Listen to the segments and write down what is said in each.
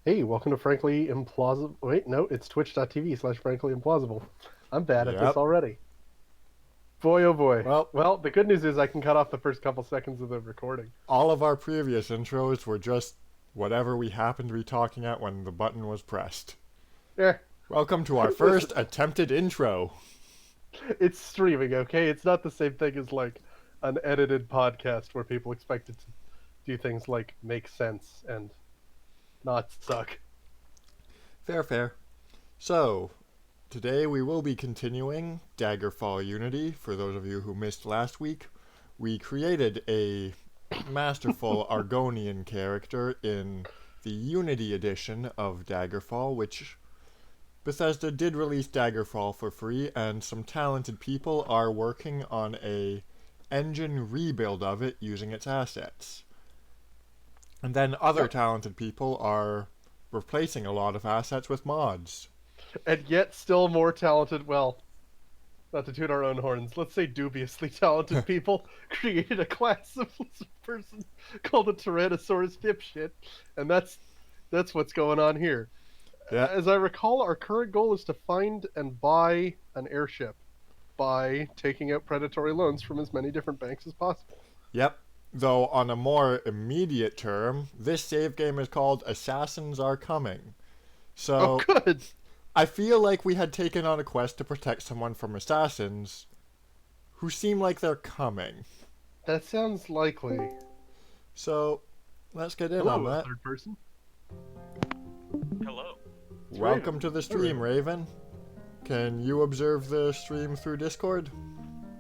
Hey, welcome to Frankly Implausible. Wait, no, it's twitch.tv/Frankly Implausible. I'm bad at this Yep. already. Boy, oh boy. Well, Well, the good news is I can cut off the first couple seconds of the recording. all of our previous intros were just whatever we happened to be talking at when the button was pressed. Yeah, Welcome to our first attempted intro. it's streaming, okay? It's not the same thing as like an edited podcast where people expect it to do things like make sense and not suck. Fair, fair. So, today we will be continuing Daggerfall Unity. For those of you who missed last week, we created a masterful Argonian character in the Unity edition of Daggerfall, which Bethesda did release Daggerfall for free, and some talented people are working on a engine rebuild of it using its assets. And then other talented people are replacing a lot of assets with mods. And yet still more talented, well, not to toot our own horns, let's say dubiously talented people created a class of lizard person called a Tyrannosaurus dipshit, and that's what's going on here. Yeah. As I recall, our current goal is to find and buy an airship by taking out predatory loans from as many different banks as possible. Yep. Though on a more immediate term, this save game is called Assassins Are Coming. Oh, So good! I feel like we had taken on a quest to protect someone from assassins who seem like they're coming. That sounds likely. So let's get in Hello, on that. third person. Hello. Welcome to the stream, Raven. Can you observe the stream through Discord?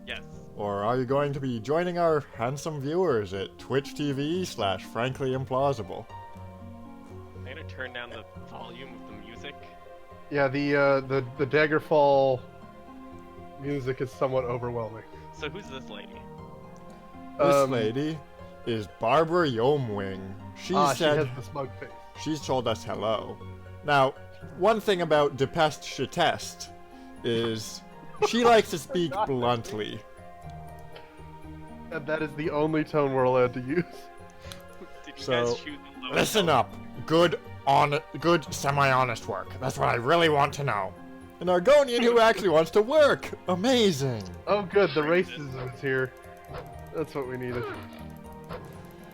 Yes. Or are you going to be joining our handsome viewers at Twitch TV/Frankly Implausible? I'm gonna turn down the volume of the music. Yeah, the Daggerfall music is somewhat overwhelming. So who's this lady? This lady is Barbara Yomwing. She she said has the smug face. she's told us hello. Now, one thing about Dyppest Shitest is she likes to speak bluntly. And that is the only tone we're allowed to use. Did you So, guys shoot the low Listen tone? up. Good semi-honest work. That's what I really want to know. An Argonian who actually wants to work. Amazing. Oh, good, the racism is here. That's what we needed.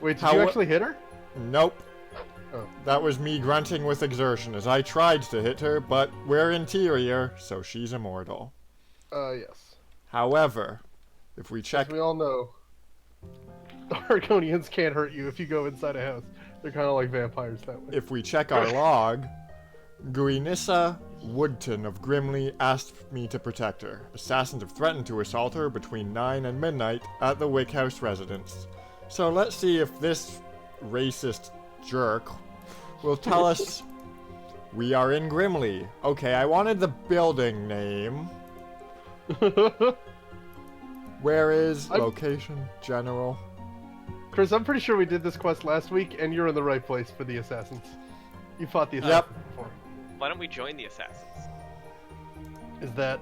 Wait, did How you wa- actually hit her? Nope. Oh. That was me grunting with exertion as I tried to hit her, but we're interior, so she's immortal. Yes. However, if we check... As we all know, the Argonians can't hurt you if you go inside a house. They're kind of like vampires that way. If we check our log, Guinissa Woodton of Grimley asked me to protect her. Assassins have threatened to assault her between 9 and midnight at the Wick House residence. So let's see if this racist jerk will tell us we are in Grimley. Okay, I wanted the building name. Where is location? General. Chris, I'm pretty sure we did this quest last week, and you're in the right place for the assassins. You fought the assassins before. Why don't we join the assassins? Is that...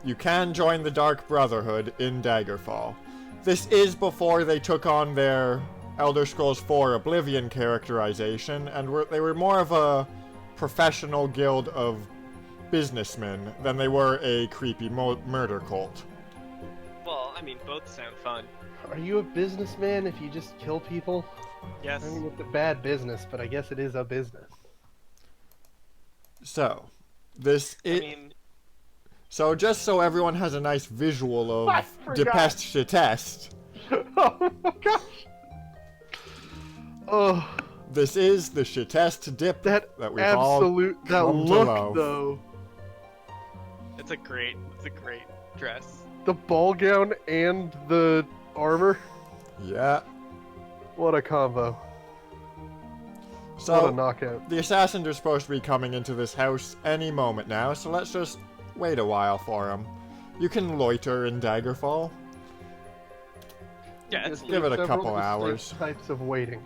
You can join the Dark Brotherhood in Daggerfall. This is before they took on their Elder Scrolls 4 Oblivion characterization, and they were more of a professional guild of businessmen than they were a creepy murder cult. Well, I mean, both sound fun. Are you a businessman if you just kill people? Yes. I mean, it's a bad business, but I guess it is a business. So, this I is... mean, So just so everyone has a nice visual I of forgot. Dyppest Shitest, Oh my gosh! Oh, this is the Shitest dip that we've all absolute... That come to look, love. though. it's a great dress. The ball gown and the armor. Yeah. What a combo. What a So knockout. the assassins are supposed to be coming into this house any moment now, so let's just wait a while for them. You can loiter in Daggerfall. Yeah, Just it's give it a several couple distinct hours. Types of waiting.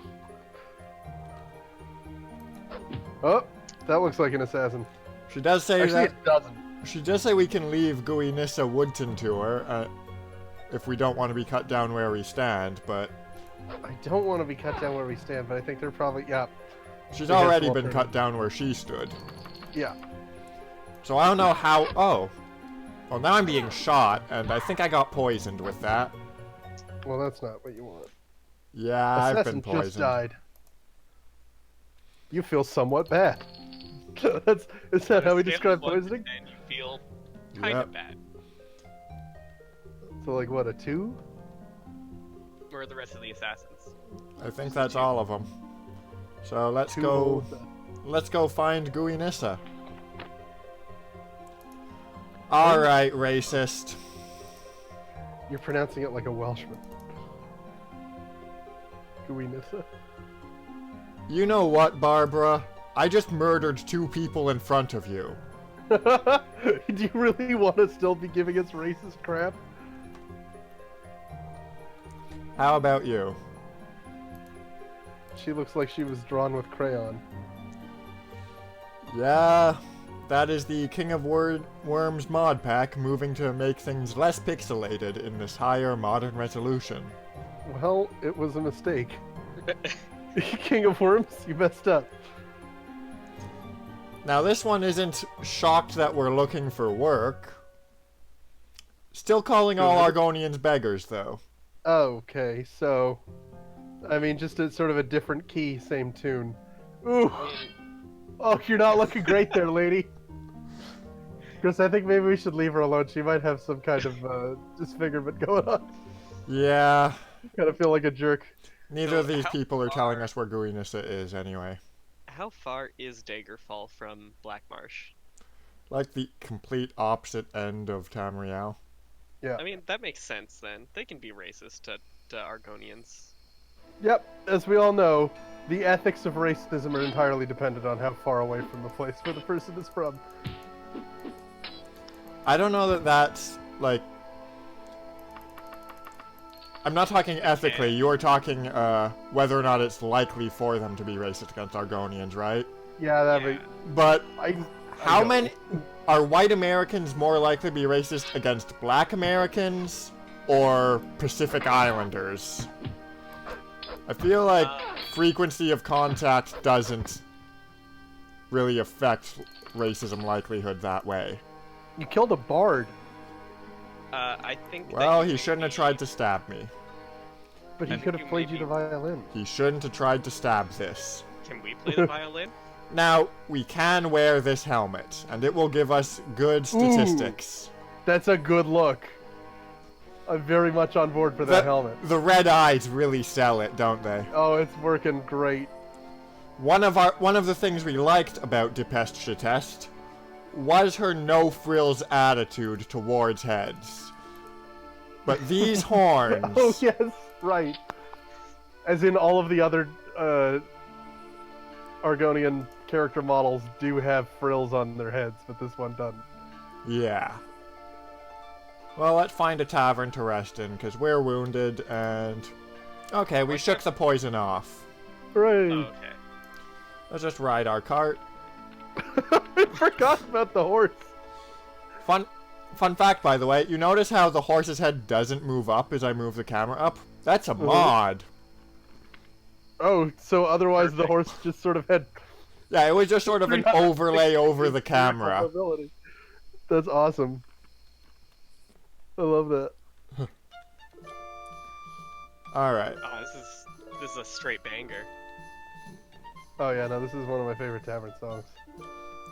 Oh, that looks like an assassin. She does say Actually, that it doesn't. she does say we can leave Guinissa Woodton to her if we don't want to be cut down where we stand, but I don't want to be cut down where we stand, but I think they're probably... Yeah. She's We have already some been cut alternatives. down where she stood. Yeah. So I don't know how... Oh. Well, now I'm being shot, and I think I got poisoned with that. Well, that's not what you want. Yeah, I've been Assassin just poisoned. died. You feel somewhat bad. Is that how we describe poisoning? And you feel kind Yep. of bad. So like what, a 2? Where are the rest of the assassins? I think that's all of them. So let's 2 go... Melissa. Let's go find Gooey Nissa. Alright, racist. You're pronouncing it like a Welshman. Gooey Nissa. You know what, Barbara? I just murdered 2 people in front of you. Do you really want to still be giving us racist crap? How about you? She looks like she was drawn with crayon. Yeah, that is the King of Worms mod pack moving to make things less pixelated in this higher modern resolution. Well, it was a mistake. King of Worms, you messed up. Now this one isn't shocked that we're looking for work. Still calling all Argonians beggars, though. Okay, so... I mean, just a sort of a different key, same tune. Ooh! Oh, you're not looking great there, lady. Chris, I think maybe we should leave her alone. She might have some kind of disfigurement going on. Yeah, Kind of feel like a jerk. neither So of these how people are telling far- us where Gooey Nissa is, anyway. How far is Daggerfall from Black Marsh? Like the complete opposite end of Tamriel. Yeah. I mean, that makes sense then. They can be racist to Argonians. Yep, as we all know, the ethics of racism are entirely dependent on how far away from the place where the person is from. I don't know that that's, like... I'm not talking ethically, you're talking, whether or not it's likely for them to be racist against Argonians, right? Yeah, that Yeah. But I how know. many... Are white Americans more likely to be racist against black Americans or Pacific Islanders? I feel like frequency of contact doesn't really affect racism likelihood that way. You killed a bard, I think. Well, that he shouldn't have tried to stab me. but he I think could have you played you maybe- the violin. He shouldn't have tried to stab this. Can we play the violin? Now, we can wear this helmet, and it will give us good statistics. That's a good look. I'm very much on board for that helmet. The red eyes really sell it, don't they? Oh, it's working great. One of the things we liked about Dyppest was her no frills attitude towards heads. But these horns, Oh yes, right. As in all of the other Argonian character models do have frills on their heads, but this one doesn't. yeah. Well, let's find a tavern to rest in, because we're wounded, and... Okay, we shook the poison off. Hooray! Oh, okay. Let's just ride our cart. I forgot about the horse. Fun fact, by the way, you notice how the horse's head doesn't move up as I move the camera up? That's a mod. Oh, so otherwise the horse just sort of had Yeah, it was just sort of an overlay over the camera. mobility. That's awesome. I love that. Alright. Oh, this is a straight banger. Oh yeah, no, this is one of my favorite tavern songs.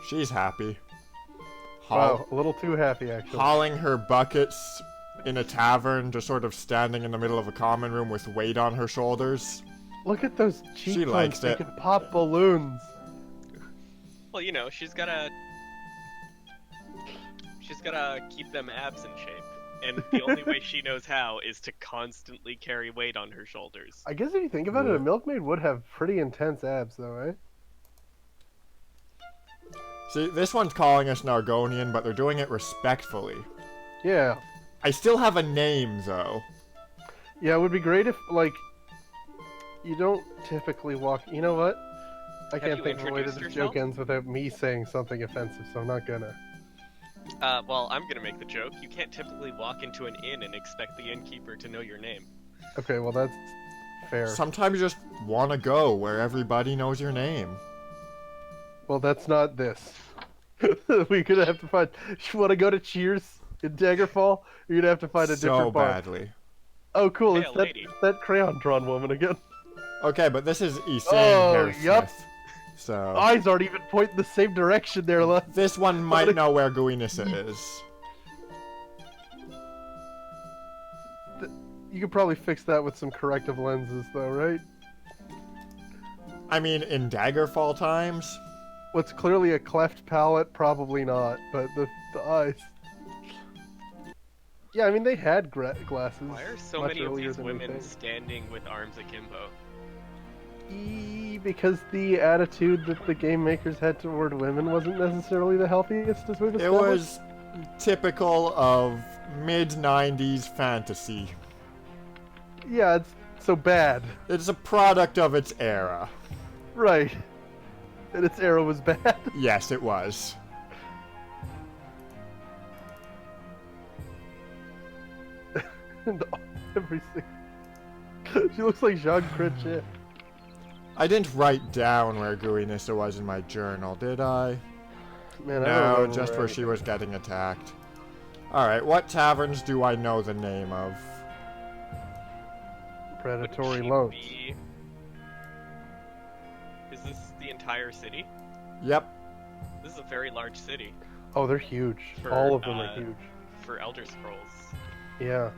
She's happy. Wow, a little too happy actually. Hauling her buckets in a tavern, just sort of standing in the middle of a common room with weight on her shoulders. Look at those cheekbones. likes They it. can pop balloons. Well, you know, she's gotta keep them abs in shape, and the only way she knows how is to constantly carry weight on her shoulders. I guess if you think about it, a milkmaid would have pretty intense abs though, right? See, this one's calling us an Argonian, but they're doing it respectfully. Yeah. I still have a name, though. Yeah, it would be great if, like, you don't typically walk... You know what? I can't you think of a way that introduced this yourself? joke ends without me saying something offensive, so I'm not gonna. Well, I'm gonna make the joke. You can't typically walk into an inn and expect the innkeeper to know your name. Okay, well that's Fair. Sometimes you just want to go where everybody knows your name. Well, that's not this. We're gonna have to find. You want to go to Cheers in Daggerfall? You're gonna have to find a So different bar. badly. Oh, cool! Hey, It's a that, lady. that crayon-drawn woman again. Okay, but this is Isane Oh, Hairsmith. yup. So Eyes aren't even pointing the same direction there, Les. this one might know where Guinissa is. You could probably fix that with some corrective lenses, though, right? I mean, in Daggerfall times. What's clearly a cleft palate, probably not, but the eyes. Yeah, I mean, they had glasses. Why are so much many of earlier these than we women think. standing with arms akimbo? Because the attitude that the game makers had toward women wasn't necessarily the healthiest, as we've It established. was typical of mid-90s fantasy. Yeah, it's so bad. It's a product of its era. Right. And its era was bad. Yes, it was. And every single... She looks like Jean Chrétien. I didn't write down where Guinissa was in my journal, did I? Man, I don't No, remember just where anything. she was getting attacked. Alright, what taverns do I know the name of? Predatory Wouldn't she loans. be- Is this the entire city? Yep. This is a very large city Oh, they're huge. For, All of them are huge. for Elder Scrolls, Yeah.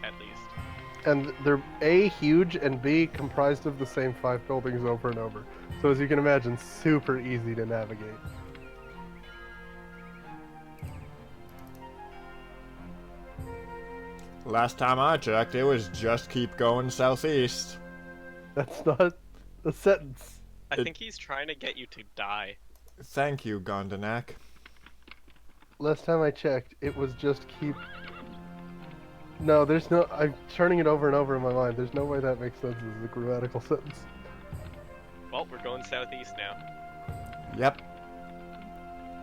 at least. And they're A, huge, and B, comprised of the same 5 buildings over and over. So as you can imagine, super easy to navigate. Last time I checked, it was just keep going southeast. That's not a sentence. I It- think he's trying to get you to die. Thank you, Gondanak. Last time I checked, it was just keep... No, there's no... I'm turning it over and over in my mind. There's no way that makes sense as a grammatical sentence. Well, we're going southeast now. Yep.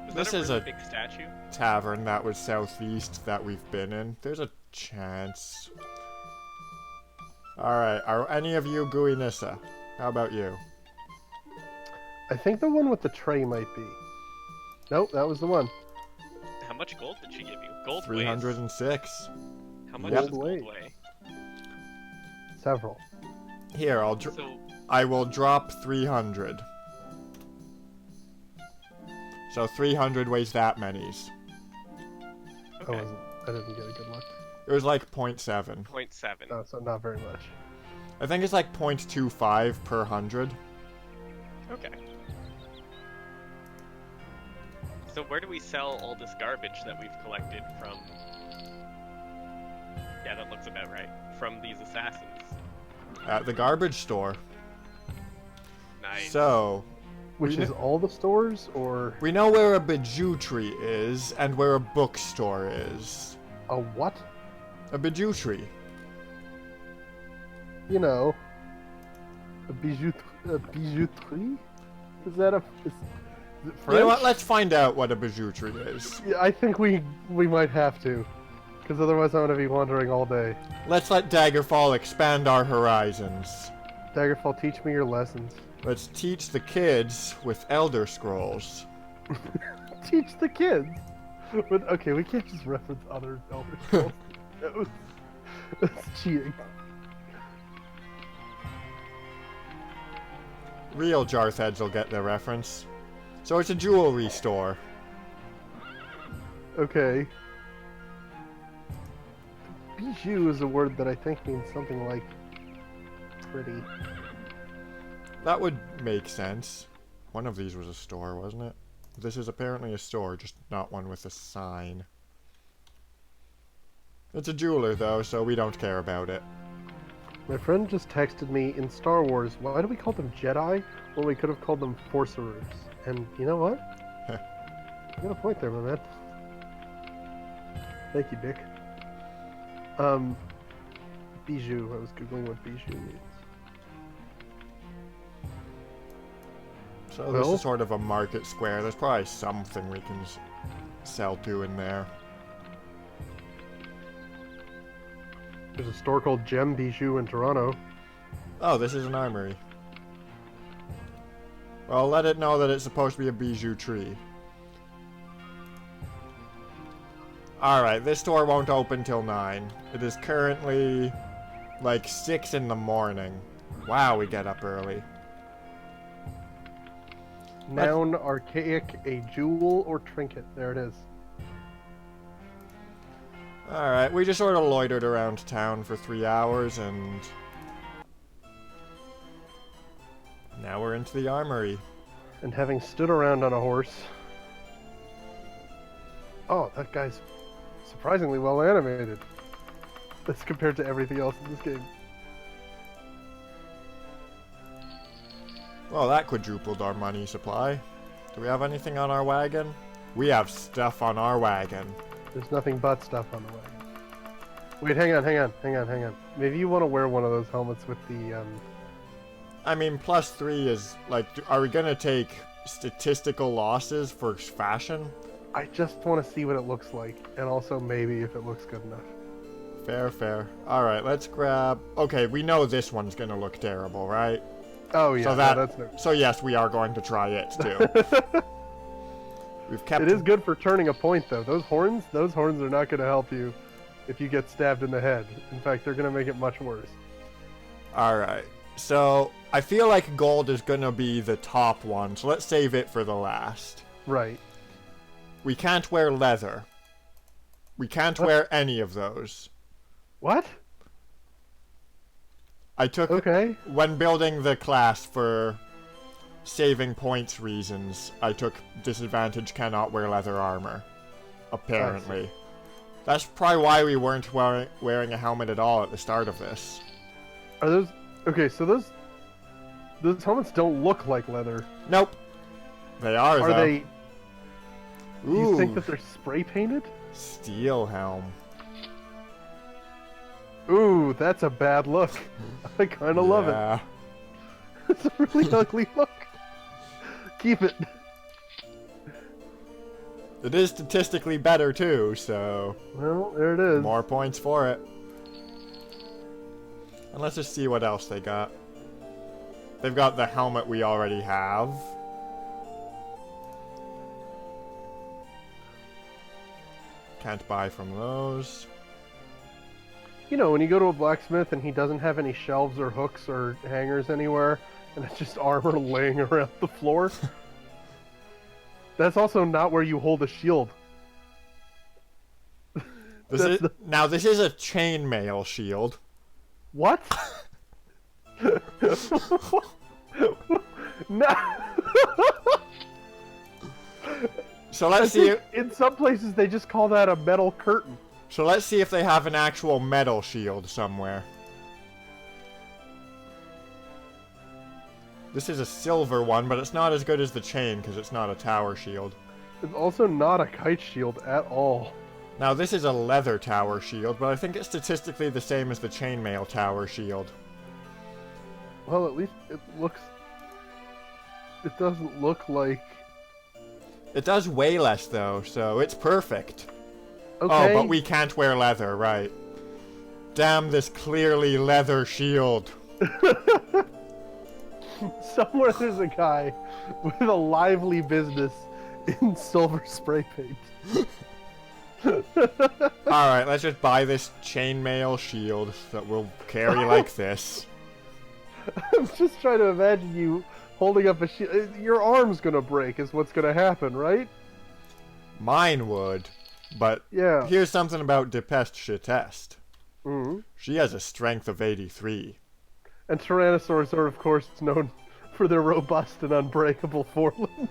Is This that a is really a- big statue? Tavern that was southeast that we've been in. There's a chance. Alright, are any of you Guinissa? How about you? I think the one with the tray might be. Nope, that was the one. How much gold did she give you? Gold weighs. 306. How much Yep. does gold Weight. weigh? Several. Here, So, I will drop 300. So 300 weighs that many's. okay. I didn't get a good look. It was like 0.7. 0.7. No, so not very much. I think it's like 0.25 per 100. Okay. So where do we sell all this garbage that we've collected from... Yeah, that looks about right. From these assassins. At the garbage store. Nice. So, Which We is all the stores, or we know where a bijouterie is and where a bookstore is. a what? A bijouterie. You know, a bijouterie? Is that a... Is it French? You know what? Let's find out what a bijouterie is. Yeah, I think we might have to. Because otherwise I'm going to be wandering all day. Let's let Daggerfall expand our horizons. Daggerfall, teach me your lessons. Let's teach the kids with Elder Scrolls. Teach the kids! But, okay, we can't just reference other Elder Scrolls. That's cheating. Real Jarth heads will get the reference. So it's a jewelry store. Okay. Bijou is a word that I think means something like pretty. That would make sense. One of these was a store, wasn't it? This is apparently a store, just not one with a sign. It's a jeweler, though, so we don't care about it. My friend just texted me, in Star Wars, why do we call them Jedi when we could have called them Sorcerers? And you know what? You got a point there, my man. Thank you, Dick. Bijou. I was googling what bijou means. So this Well- is sort of a market square. There's probably something we can sell to in there. There's a store called Gem Bijou in Toronto. Oh, this is an armory. Well, let it know that it's supposed to be a bijou tree. Alright, this store won't open till 9. It is currently like 6 in the morning. Wow, we get up early. Noun, archaic, a jewel or trinket. There it is. Alright, we just sort of loitered around town for 3 hours and now we're into the armory. And having stood around on a horse... Oh, that guy's surprisingly well animated. As compared to everything else in this game. Well, that quadrupled our money supply. Do we have anything on our wagon? We have stuff on our wagon. There's nothing but stuff on the wagon. Wait, hang on. Maybe you want to wear one of those helmets with the, I mean, +3 is, like, are we gonna take statistical losses for fashion? I just want to see what it looks like, and also maybe if it looks good enough. Fair, fair. Alright, let's grab... Okay, we know this one's gonna look terrible, right? Oh yeah, So that's no... So yes, we are going to try it, too. We've kept... It is good for turning a point, though. Those horns are not going to help you if you get stabbed in the head. In fact, they're going to make it much worse. Alright, so I feel like gold is gonna be the top one, so let's save it for the last. Right. We can't wear leather. We can't wear any of those. What? I took... Okay. When building the class for saving points reasons, I took disadvantage cannot wear leather armor. Apparently. That's probably why we weren't wearing a helmet at all at the start of this. Are those... Okay, so those helmets don't look like leather. Nope. They are, Are though. they... Do you think that they're spray painted? Steel helm. Ooh, that's a bad look. I kind of love it. It's a really ugly look. Keep it. It is statistically better too, so... Well, there it is. More points for it. And let's just see what else they got. They've got the helmet we already have. Can't buy from those. You know, when you go to a blacksmith and he doesn't have any shelves or hooks or hangers anywhere, and it's just armor laying around the floor, that's also not where you hold a shield. Now, this is a chainmail shield. What? No. So let's see. In some places, they just call that a metal curtain. So let's see if they have an actual metal shield somewhere. This is a silver one, but it's not as good as the chain because it's not a tower shield. It's also not a kite shield at all. Now this is a leather tower shield, but I think it's statistically the same as the chainmail tower shield. Well, at least it looks... It doesn't look like... It does weigh less though, so it's perfect. Okay. Oh, but we can't wear leather, right. Damn this clearly leather shield. Somewhere there's a guy with a lively business in silver spray paint. Alright, let's just buy this chainmail shield that we'll carry like this. I'm just trying to imagine you holding up a shield. Your arm's gonna break is what's gonna happen, right? Mine would. But Yeah. here's something about Dyppest Shitest. Mm-hmm. She has a strength of 83. And Tyrannosaurs are, of course, known for their robust and unbreakable forelimbs.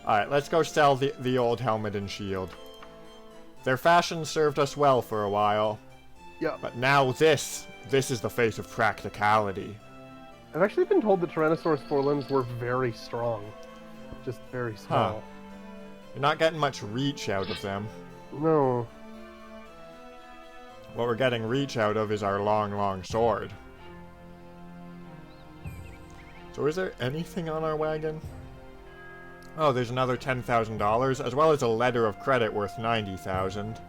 Alright, let's go sell the old helmet and shield. Their fashion served us well for a while. Yeah. But now this is the face of practicality. I've actually been told that Tyrannosaurus forelimbs were very strong. Just very small. Huh. You're not getting much reach out of them. No. What we're getting reach out of is our long, long sword. So is there anything on our wagon? Oh, there's another $10,000, as well as a letter of credit worth $90,000.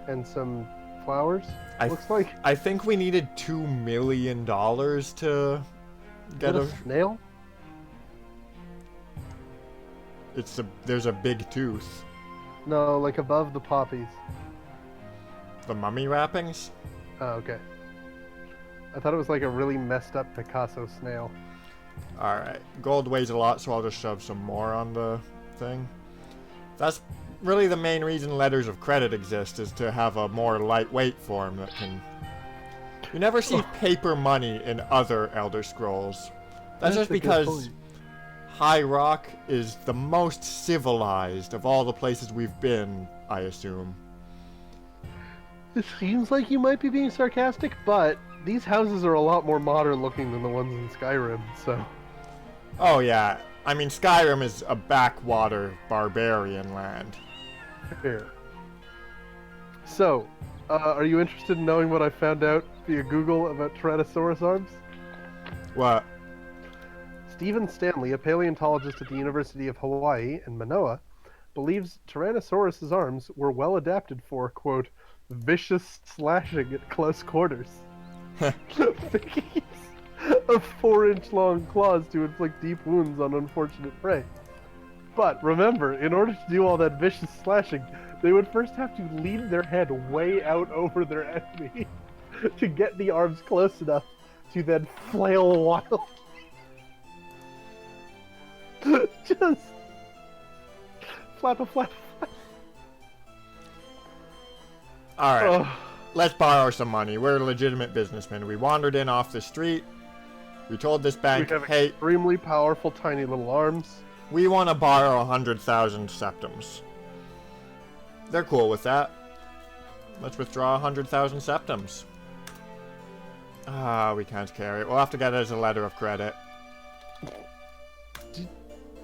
And some flowers. Looks like. I think we needed $2 million to get a a. snail. There's a big tooth. No, like above the poppies. The mummy wrappings? Oh, okay. I thought it was like a really messed up Picasso snail. Alright. Gold weighs a lot, so I'll just shove some more on the thing. That's really the main reason letters of credit exist, is to have a more lightweight form that can... You never see paper money in other Elder Scrolls. That's just because High Rock is the most civilized of all the places we've been, I assume. It seems like you might be being sarcastic, but these houses are a lot more modern looking than the ones in Skyrim, so... Oh yeah, I mean Skyrim is a backwater barbarian land. Fair. So, are you interested in knowing what I found out via Google about Tyrannosaurus arms? What? Stephen Stanley, a paleontologist at the University of Hawaii in Manoa, believes Tyrannosaurus's arms were well adapted for, quote, vicious slashing at close quarters. Making use of 4-inch long claws to inflict deep wounds on unfortunate prey. But remember, in order to do all that vicious slashing, they would first have to lean their head way out over their enemy to get the arms close enough to then flail wildly. Just flap a flap. Alright, let's borrow some money. We're legitimate businessmen. We wandered in off the street. We told this bank, We have hey, extremely powerful tiny little arms. we want to borrow 100,000 septums. They're cool with that. Let's withdraw 100,000 septums. Ah, we can't carry it. We'll have to get it as a letter of credit.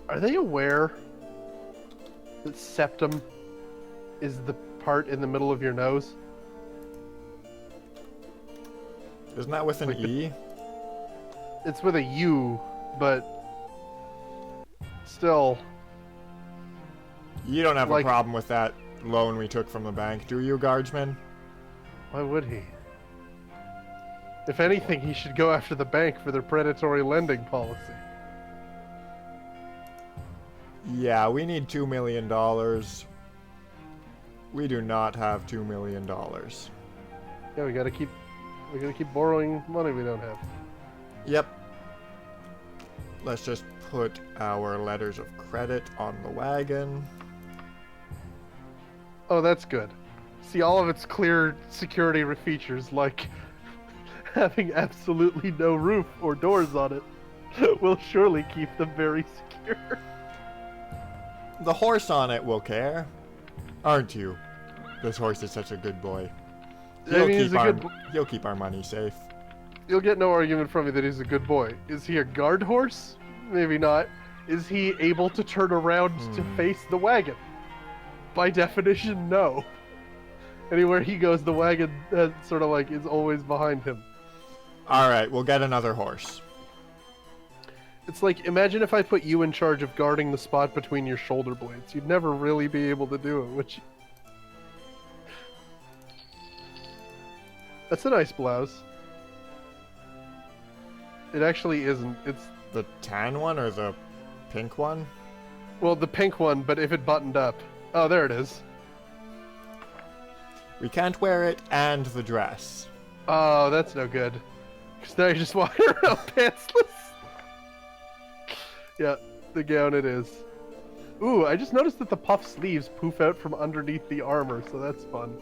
Are they aware that septum is the part in the middle of your nose? Isn't that with an Like E? It's with a U, but still. You don't have like- a problem with that loan we took from the bank, do you, guardsman? Why would he? If anything, he should go after the bank for their predatory lending policy. Yeah, we need $2 million. We do not have $2 million. Yeah, we gotta keep borrowing money we don't have. Yep. Let's just put our letters of credit on the wagon. Oh, that's good. See, all of its clear security features, like having absolutely no roof or doors on it, will surely keep them very secure. The horse on it will care. Aren't you? This horse is such a good boy. He'll keep our money safe. You'll get no argument from me that he's a good boy. Is he a guard horse? Maybe not. Is he able to turn around to face the wagon? By definition, no. Anywhere he goes, the wagon sort of like is always behind him. Alright, we'll get another horse. It's like, imagine if I put you in charge of guarding the spot between your shoulder blades. You'd never really be able to do it, would you? That's a nice blouse. It actually isn't. It's, The tan one or the pink one? well, the pink one, but if it buttoned up. Oh, there it is. We can't wear it and the dress. Oh, that's no good. Because now you're just walking around pantsless. Yeah, the gown it is. Ooh, I just noticed that the puff sleeves poof out from underneath the armor, so that's fun.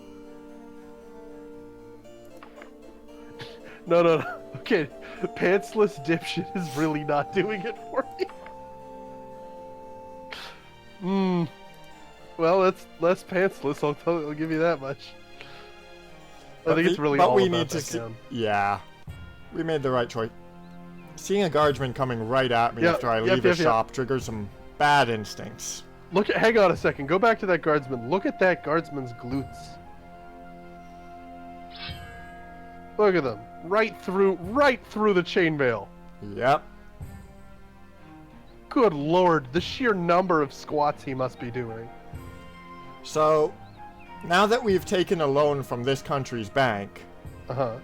No. Okay, pantsless dipshit is really not doing it for me. Well, that's less pantsless, I'll give you that much. I think it's really all we about need to that see. gown. Yeah, we made the right choice. Seeing a guardsman coming right at me Yep, after I yep, leave the yep, yep. shop triggers some bad instincts. Hang on a second, go back to that guardsman. Look at that guardsman's glutes. Look at them. Right through the chainmail. Yep. Good lord, the sheer number of squats he must be doing. So, Now that we've taken a loan from this country's bank, Uh-huh.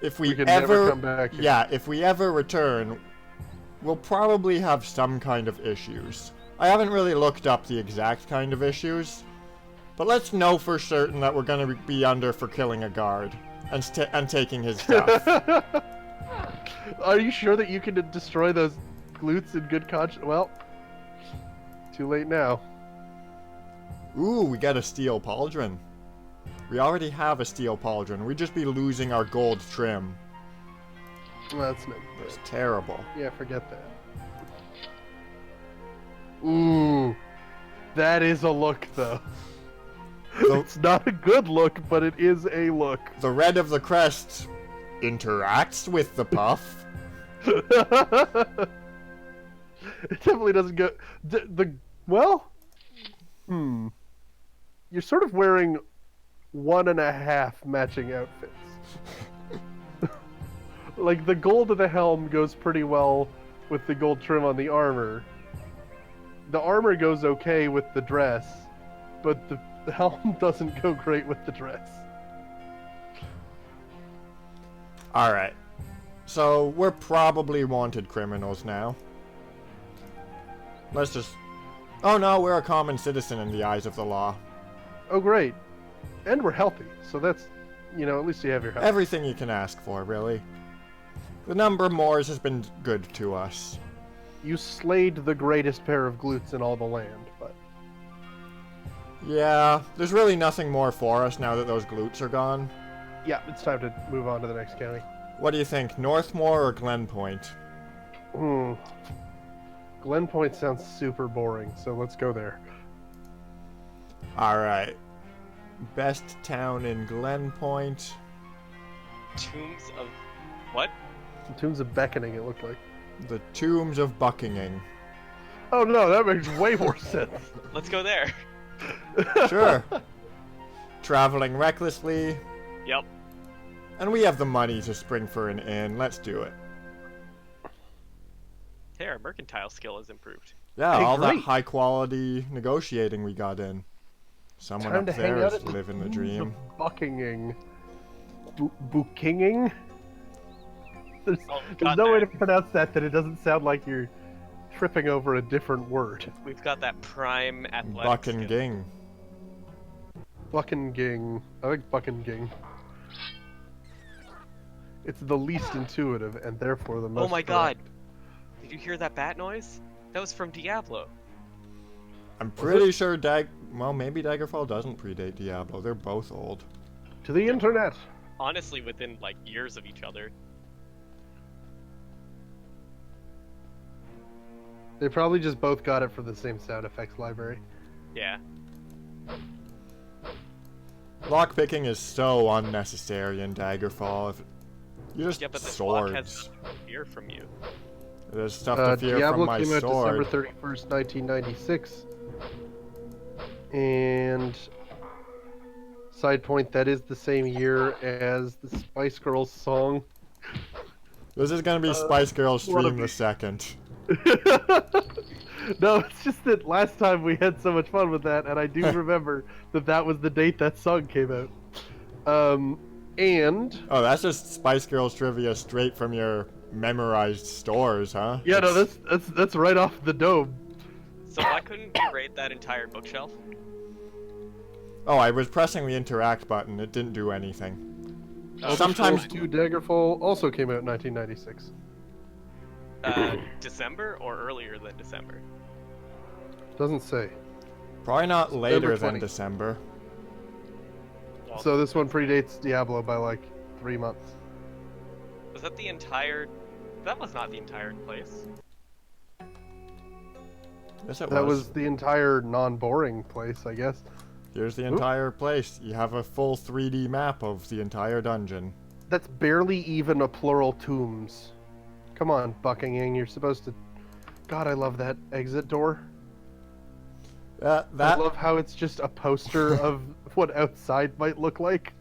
if We we can ever, never come back here. yeah, if we ever return, we'll probably have some kind of issues. I haven't really looked up the exact kind of issues, but let's know for certain that we're gonna be under for killing a guard and taking his stuff. Are you sure that you can destroy those glutes in good conscience? Well, too late now. Ooh, we got a steel pauldron. We already have a steel pauldron. We'd just be losing our gold trim. Well, that's no It's terrible. Yeah, forget that. Ooh, that is a look, though. It's not a good look, but it is a look. The red of the crest interacts with the puff. It definitely doesn't go. Well, you're sort of wearing 1.5 matching outfits. Like the gold of the helm goes pretty well with the gold trim on the armor. The armor goes okay with the dress, but the helm doesn't go great with the dress. Alright. So, we're probably wanted criminals now. Let's just... Oh no, we're a common citizen in the eyes of the law. Oh, great. And we're healthy, so that's, at least you have your health. Everything you can ask for, really. The number Moors has been good to us. You slayed the greatest pair of glutes in all the land, but... Yeah, there's really nothing more for us now that those glutes are gone. Yeah, it's time to move on to the next county. What do you think, Northmoor or Glenpoint? Glen Point sounds super boring, so let's go there. Alright. Best town in Glenpoint. Tombs of what? Tombs of Beckoning, it looked like. The Tombs of Buckingham. Oh no, that makes way more sense. Let's go there. Sure. Traveling recklessly. Yep. And we have the money to spring for an inn. Let's do it. Hey, our mercantile skill has improved. Yeah, Hey, all that great. high quality negotiating we got in. Someone Time up to hang there out is at the living the Tombs dream. of Buckingham. Buckinging? There's got no way that. to pronounce that it doesn't sound like you're tripping over a different word. We've got that prime athletic skill. Buckingham. Buckinging. I like Buckinging. It's the least intuitive and therefore the most. Oh my correct. god! Did you hear that bat noise? That was from Diablo. I'm pretty sure well, maybe Daggerfall doesn't predate Diablo. They're both old. To the internet. Honestly, within like years of each other. They probably just both got it from the same sound effects library. Yeah. Lockpicking is so unnecessary in Daggerfall. You just Yeah, but this block has swords. nothing to fear from you. There's stuff to fear Diablo from my came out sword. December 31st, 1996. And side point, that is the same year as the Spice Girls song. This is gonna be Spice Girls what a stream the second. No, it's just that last time we had so much fun with that, and I do remember that was the date that song came out. And Oh, that's just Spice Girls trivia straight from your memorized stores, huh? yeah, no, that's right off the dome. So why couldn't we raid that entire bookshelf? Oh, I was pressing the interact button. It didn't do anything. Sometimes- Scrolls 2 Daggerfall also came out in 1996. December or earlier than December? Doesn't say. Probably not later than 20. December. Well, So this one predates Diablo by like 3 months. was that the entire... That was not the entire place. Yes, it That was. was the entire non-boring place, I guess. Here's the entire place. You have a full 3D map of the entire dungeon. That's barely even a plural tombs. Come on, Buckingham, you're supposed to... God, I love that exit door. I That love how it's just a poster of what outside might look like.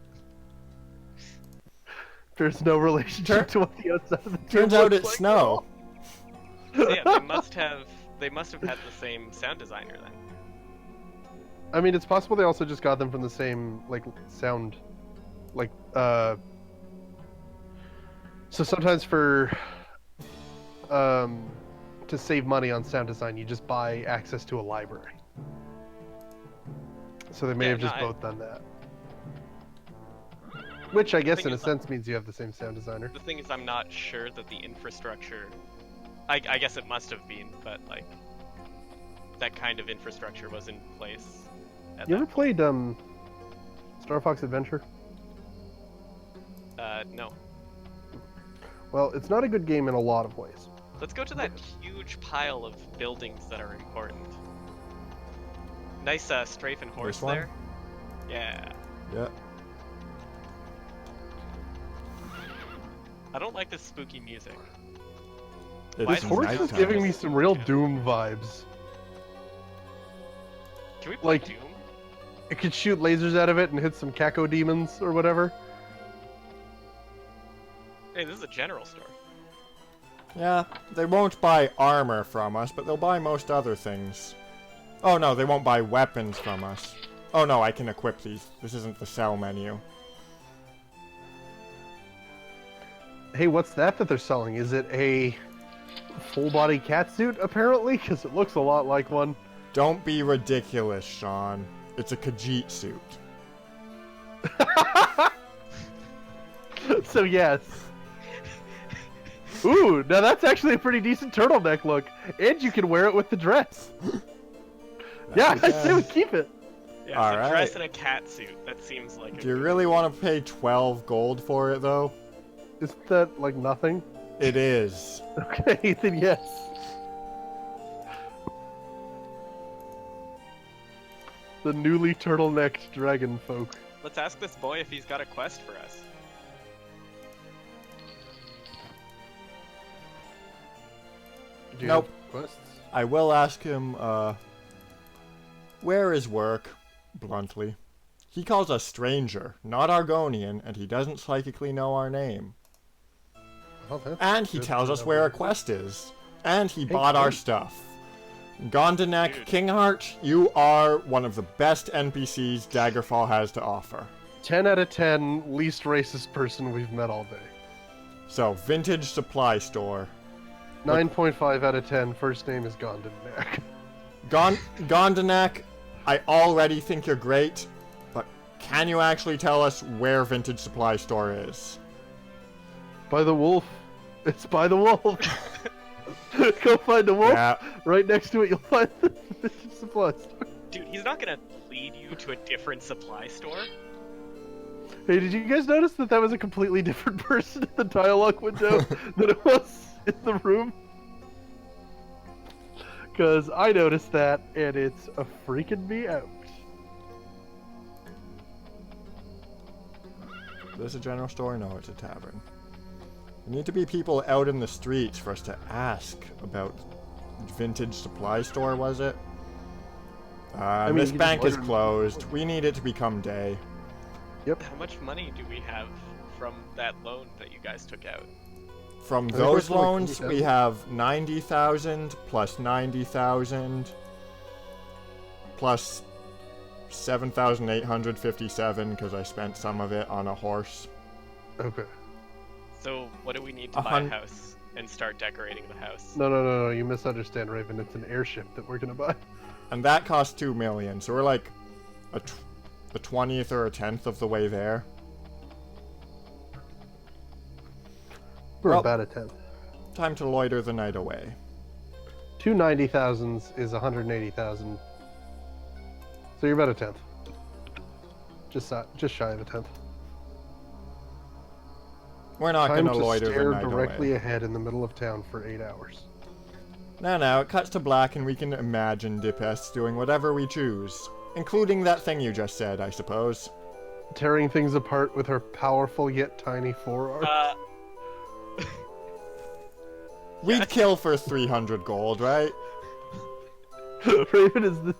There's no relationship to what the outside of the tomb turns out looks it's like. snow. So yeah, they must have had the same sound designer then. I mean, it's possible they also just got them from the same like sound, like So sometimes to save money on sound design, you just buy access to a library. So they may have just both done that. Which I guess in a sense means you have the same sound designer. The thing is, I'm not sure that the infrastructure. I guess it must have been, but like that kind of infrastructure was in place. You ever played Star Fox Adventure? No. Well, it's not a good game in a lot of ways. Let's go to that huge pile of buildings that are important. Nice strafing horse there. Yeah. Yeah. I don't like this spooky music. This horse is giving me some real Doom vibes. Can we play Doom? It could shoot lasers out of it and hit some caco demons or whatever. Hey, this is a general store. Yeah, they won't buy armor from us, but they'll buy most other things. Oh no, they won't buy weapons from us. Oh no, I can equip these. This isn't the sell menu. Hey, what's that they're selling? Is it a full-body catsuit, apparently? Because it looks a lot like one. Don't be ridiculous, Sean. It's a Khajiit suit. So yes. Ooh, now that's actually a pretty decent turtleneck look. And you can wear it with the dress. Yeah, I say we keep it. Yeah, it's a dress and a cat suit. That seems like Do you really want to pay 12 gold for it, though? Isn't that, like, nothing? It is. Okay, then yes. The newly turtlenecked dragon folk. Let's ask this boy if he's got a quest for us. Nope. Quests? I will ask him, where is work? Bluntly. He calls us stranger, not Argonian, and he doesn't psychically know our name. Oh, and he tells us where a quest is. And he bought our stuff. Gondanek Kingheart, you are one of the best NPCs Daggerfall has to offer. 10 out of 10, least racist person we've met all day. So, vintage supply store. 9.5 out of 10, first name is Gondanek. Gondanek, I already think you're great, but can you actually tell us where vintage supply store is? By the wolf. It's by the wolf. Go find the wolf. Yeah. Right next to it, you'll find the vintage supply store. Dude, he's not gonna lead you to a different supply store. Hey, did you guys notice that was a completely different person in the dialogue window than it was in the room? Because I noticed that, and it's a freaking me out. Is this a general store? No, it's a tavern. There need to be people out in the streets for us to ask about vintage supply store, was it? This bank is closed. We need it to become day. Yep. How much money do we have from that loan that you guys took out? From those loans, we have 90,000 plus 90,000 plus 7,857 because I spent some of it on a horse. Okay. So what do we need to buy a house and start decorating the house? No, you misunderstand, Raven. It's an airship that we're gonna buy. And that costs 2 million, so we're like a 20th or a 10th of the way there. We're about a 10th. Time to loiter the night away. 2 90,000s is 180,000. So you're about a 10th. Just shy of a 10th. We're not going to loiter the night away. Time to stare directly ahead in the middle of town for 8 hours. Now, it cuts to black and we can imagine Dyppest doing whatever we choose. Including that thing you just said, I suppose. Tearing things apart with her powerful yet tiny forearm. We'd kill for 300 gold, right? Raven, is the...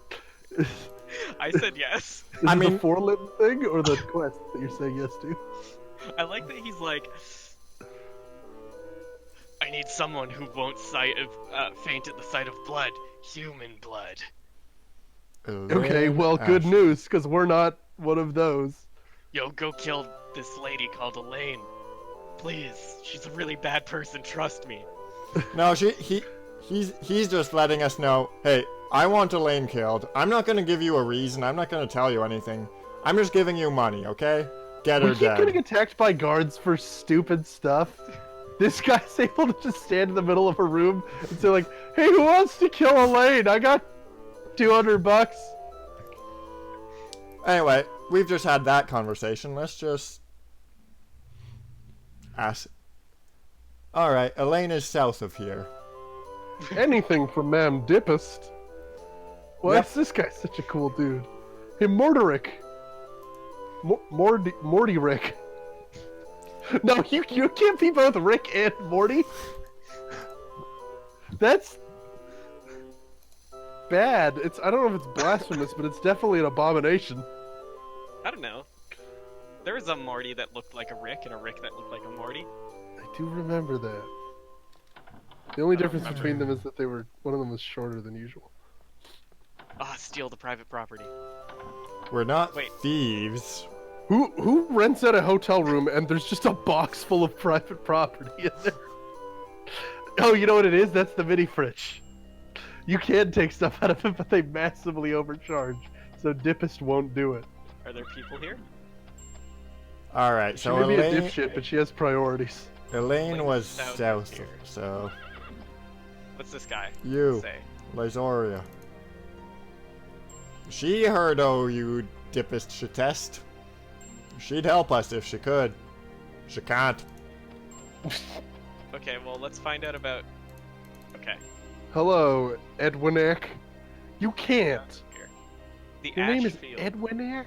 I said yes. Is it the four-limb thing or the quest that you're saying yes to? I like that he's like, I need someone who won't faint at the sight of blood. Human blood. Okay, Elaine well, good Ash. news, because we're not one of those. Yo, go kill this lady called Elaine. Please, she's a really bad person, trust me. No, he's just letting us know, hey, I want Elaine killed. I'm not gonna give you a reason. I'm not gonna tell you anything. I'm just giving you money, okay? Get her We keep getting dead. attacked by guards for stupid stuff. This guy's able to just stand in the middle of a room and say like, "Hey, who wants to kill Elaine? I got $200." Anyway, we've just had that conversation. Let's just ask. Alright, Elaine is south of here. Anything from Ma'am Dyppest. Why Yep. is this guy such a cool dude? Hey, Morderick. Morty Rick. No, you can't be both Rick and Morty. That's bad. I don't know if it's blasphemous, but it's definitely an abomination. I don't know. There was a Morty that looked like a Rick and a Rick that looked like a Morty. I do remember that. The only difference between them is that one of them was shorter than usual. Ah, steal the private property. We're not Wait. thieves. Who rents out a hotel room and there's just a box full of private property in there? Oh, you know what it is? That's the mini fridge. You can take stuff out of it, but they massively overcharge. So Dyppest won't do it. Are there people here? Alright, She so may be a Elaine, dipshit, but she has priorities. Elaine was South south of here. so What's this guy you, say? Lysoria. She heard you Dyppest Shatest. She'd help us if she could. She can't. Okay, well, let's find out about... Okay. Hello, Edwinac. You can't. Here. The Your name is Ashfield. Edwinac?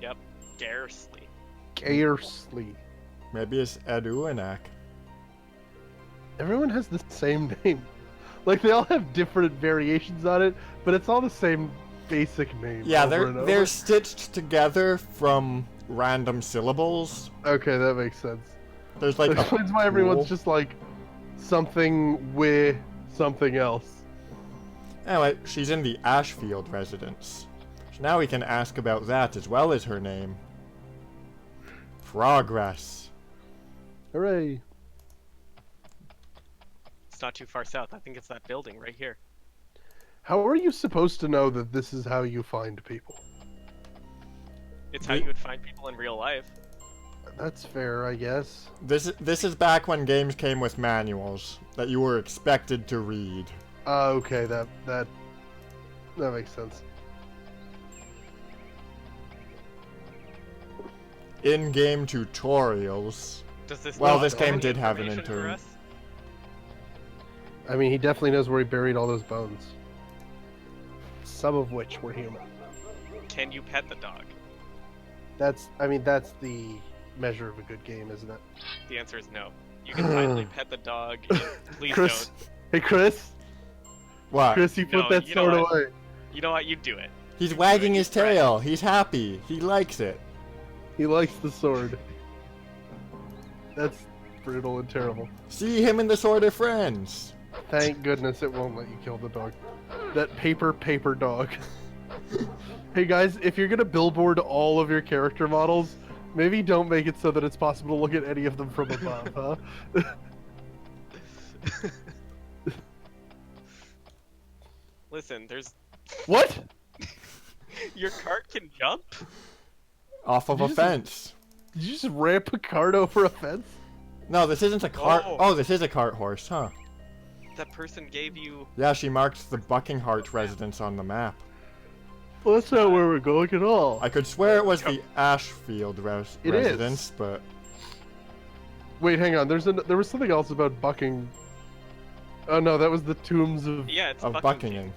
Yep. Garsley. Garsley. Maybe it's Eduanak. Everyone has the same name. Like, they all have different variations on it, but it's all the same basic name. Yeah, over and over. they're stitched together from random syllables. Okay, that makes sense. There's like That explains why everyone's pool. just like something with something else. Anyway, she's in the Ashfield residence. So now we can ask about that as well as her name. Progress. Hooray. It's not too far south. I think it's that building right here. How are you supposed to know that this is how you find people? It's how you would find people in real life. That's fair, I guess. This is back when games came with manuals that you were expected to read. Okay, that makes sense. In-game tutorials. Does this Well, not this have game any did have an information for intern. us? I mean, he definitely knows where he buried all those bones. Some of which were human. Can you pet the dog? That's the measure of a good game, isn't it? The answer is no. You can finally pet the dog. And please Chris, don't. hey Chris, What? Chris, you put No, that you know sword what? away. You know what? You do it. He's wagging his He's right. tail. He's happy. He likes it. He likes the sword. That's brutal and terrible. See, him and the sword are friends. Thank goodness it won't let you kill the dog. That paper dog. Hey guys, if you're gonna billboard all of your character models, maybe don't make it so that it's possible to look at any of them from above, huh? Listen, there's... What? Your cart can jump? Off of Did a you just- fence. Did you just ramp a cart over a fence? No, this isn't a cart. Oh. Oh, this is a cart horse, huh? That person gave you... Yeah, she marked the Buckinghart residence on the map. Well, that's not where we're going at all. I could swear it was the Ashfield It residence, is. but Wait, hang on. There was something else about Bucking. Oh no, that was the tombs of Yeah, it's of Buckingham.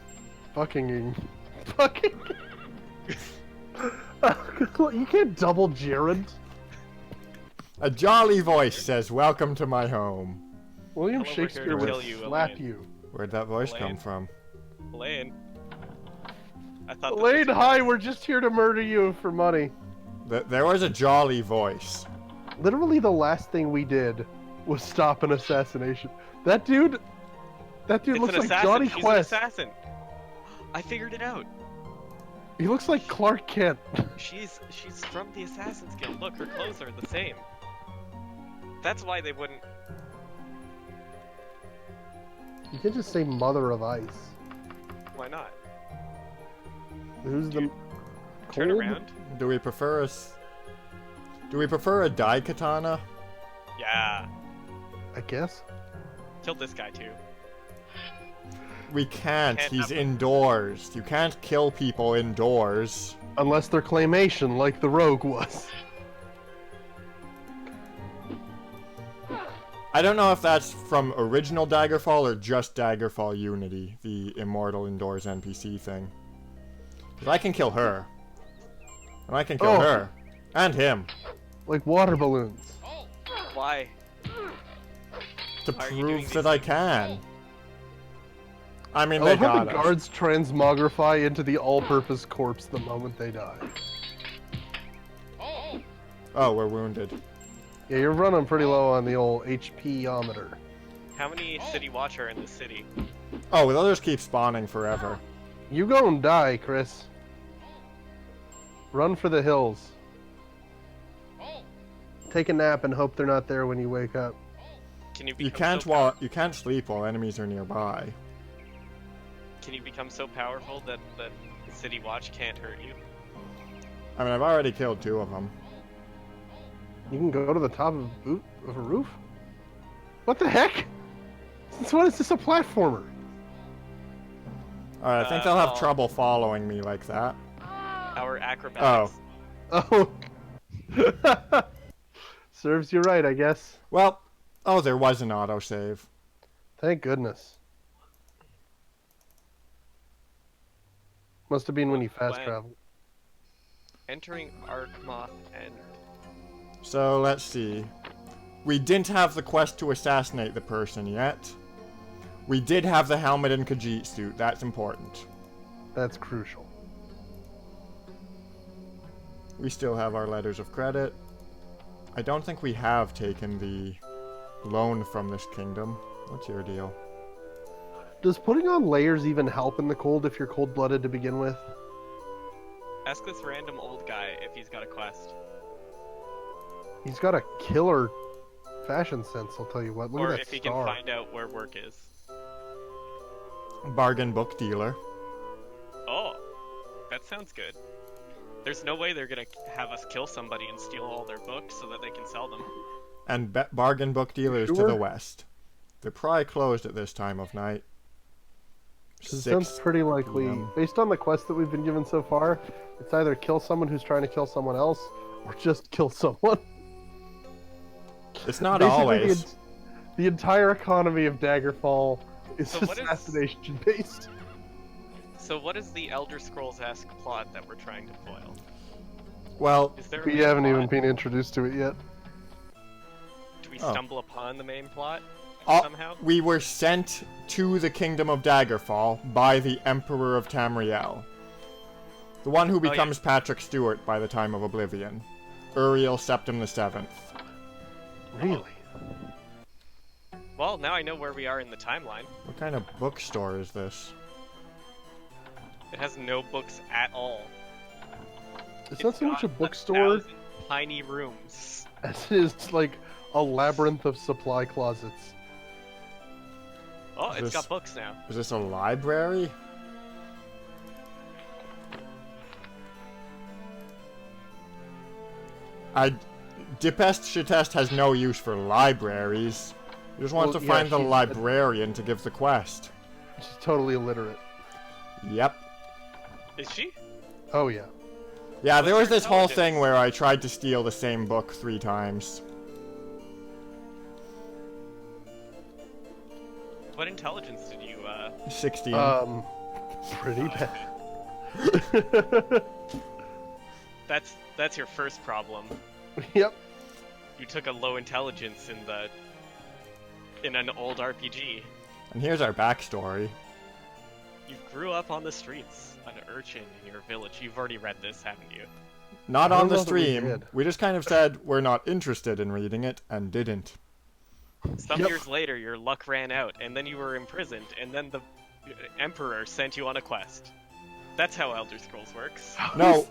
Buckingham. Bucking. You can't double gerund. A jolly voice says, "Welcome to my home." William Come over here Shakespeare to would kill you, slap Elaine. you. Where'd that voice Elaine. come from? Elaine. I thought this Elaine, was hi, yours. we're just here to murder you for money. There was a jolly voice. Literally the last thing we did was stop an assassination. That dude It's looks an like assassin. Johnny She's Quest. an assassin. I figured it out. He looks like Clark Kent. She's from the Assassin's Guild. Look, her clothes are the same. That's why they wouldn't. You can just say Mother of Ice. Why not? Who's the... Turn Cold? around. Do we prefer a dai katana? Yeah. I guess. Killed this guy too. We can't. Can't He's have- indoors. You can't kill people indoors. Unless they're claymation, like the rogue was. I don't know if that's from original Daggerfall or just Daggerfall Unity, the immortal indoors NPC thing. 'Cause I can kill her. And I can kill Oh. her. And him. Like water balloons. Why? To Why are you doing prove these that I things? can. I mean, I they love how got the us. guards transmogrify into the all-purpose corpse the moment they die. Oh, we're wounded. Yeah, you're running pretty low on the old HP-ometer. How many city watch are in this city? Oh, well, they'll just keep spawning forever. You go and die, Chris. Run for the hills. Take a nap and hope they're not there when you wake up. Can you You become you can't sleep while enemies are nearby. Can you become so powerful that the city watch can't hurt you? I mean, I've already killed 2 of them. You can go to the top of a roof? What the heck? Since when is this a platformer? Alright, I think they'll have well- trouble following me like that. Our acrobatics. Oh. Serves you right, I guess. Well, oh, there was an autosave. Thank goodness. Must have been when you fast When? traveled. Entering Arkmoth End. So, let's see. We didn't have the quest to assassinate the person yet. We did have the helmet and Khajiit suit. That's important. That's crucial. We still have our letters of credit. I don't think we have taken the loan from this kingdom. What's your deal? Does putting on layers even help in the cold if you're cold-blooded to begin with? Ask this random old guy if he's got a quest. He's got a killer fashion sense, I'll tell you what. Look Or at that if he star. can find out where work is. Bargain book dealer. Oh, that sounds good. There's no way they're gonna have us kill somebody and steal all their books so that they can sell them. And bargain book dealers to Sure. the west. They're probably closed at this time of night. It sounds 6 pretty likely, PM. based on the quest that we've been given so far, it's either kill someone who's trying to kill someone else, or just kill someone. It's not Basically, always. The entire economy of Daggerfall is So what is- assassination based. So what is the Elder Scrolls-esque plot that we're trying to foil? Well, Is there a We main haven't even plot? been introduced to it yet. Do we Oh. stumble upon the main plot uh, somehow? we were sent to the kingdom of Daggerfall by the Emperor of Tamriel. The one who yeah. becomes Patrick Stewart by the time of Oblivion. Uriel Septim VII. Really? Well, now I know where we are in the timeline. What kind of bookstore is this? It has no books at all. It's not so much a got bookstore 1,000 tiny rooms. as it is like a labyrinth of supply closets. Oh, Is it's this- got books now. Is this a library? Dyppest Shitest has no use for libraries. He just wants Well, to yeah, find the she's- librarian to give the quest. She's totally illiterate. Yep. Is she? Oh yeah. Yeah, there was her this whole intelligence? thing where I tried to steal the same book 3 times. What intelligence did you, 16. Pretty bad. That's your first problem. Yep. You took a low intelligence in an old RPG. And here's our backstory. You grew up on the streets, an urchin in your village. You've already read this, haven't you? Not I on don't the know that we stream. did. We just kind of said we're not interested in reading it and didn't. Some Yep. years later, your luck ran out, and then you were imprisoned, and then the Emperor sent you on a quest. That's how Elder Scrolls works. No,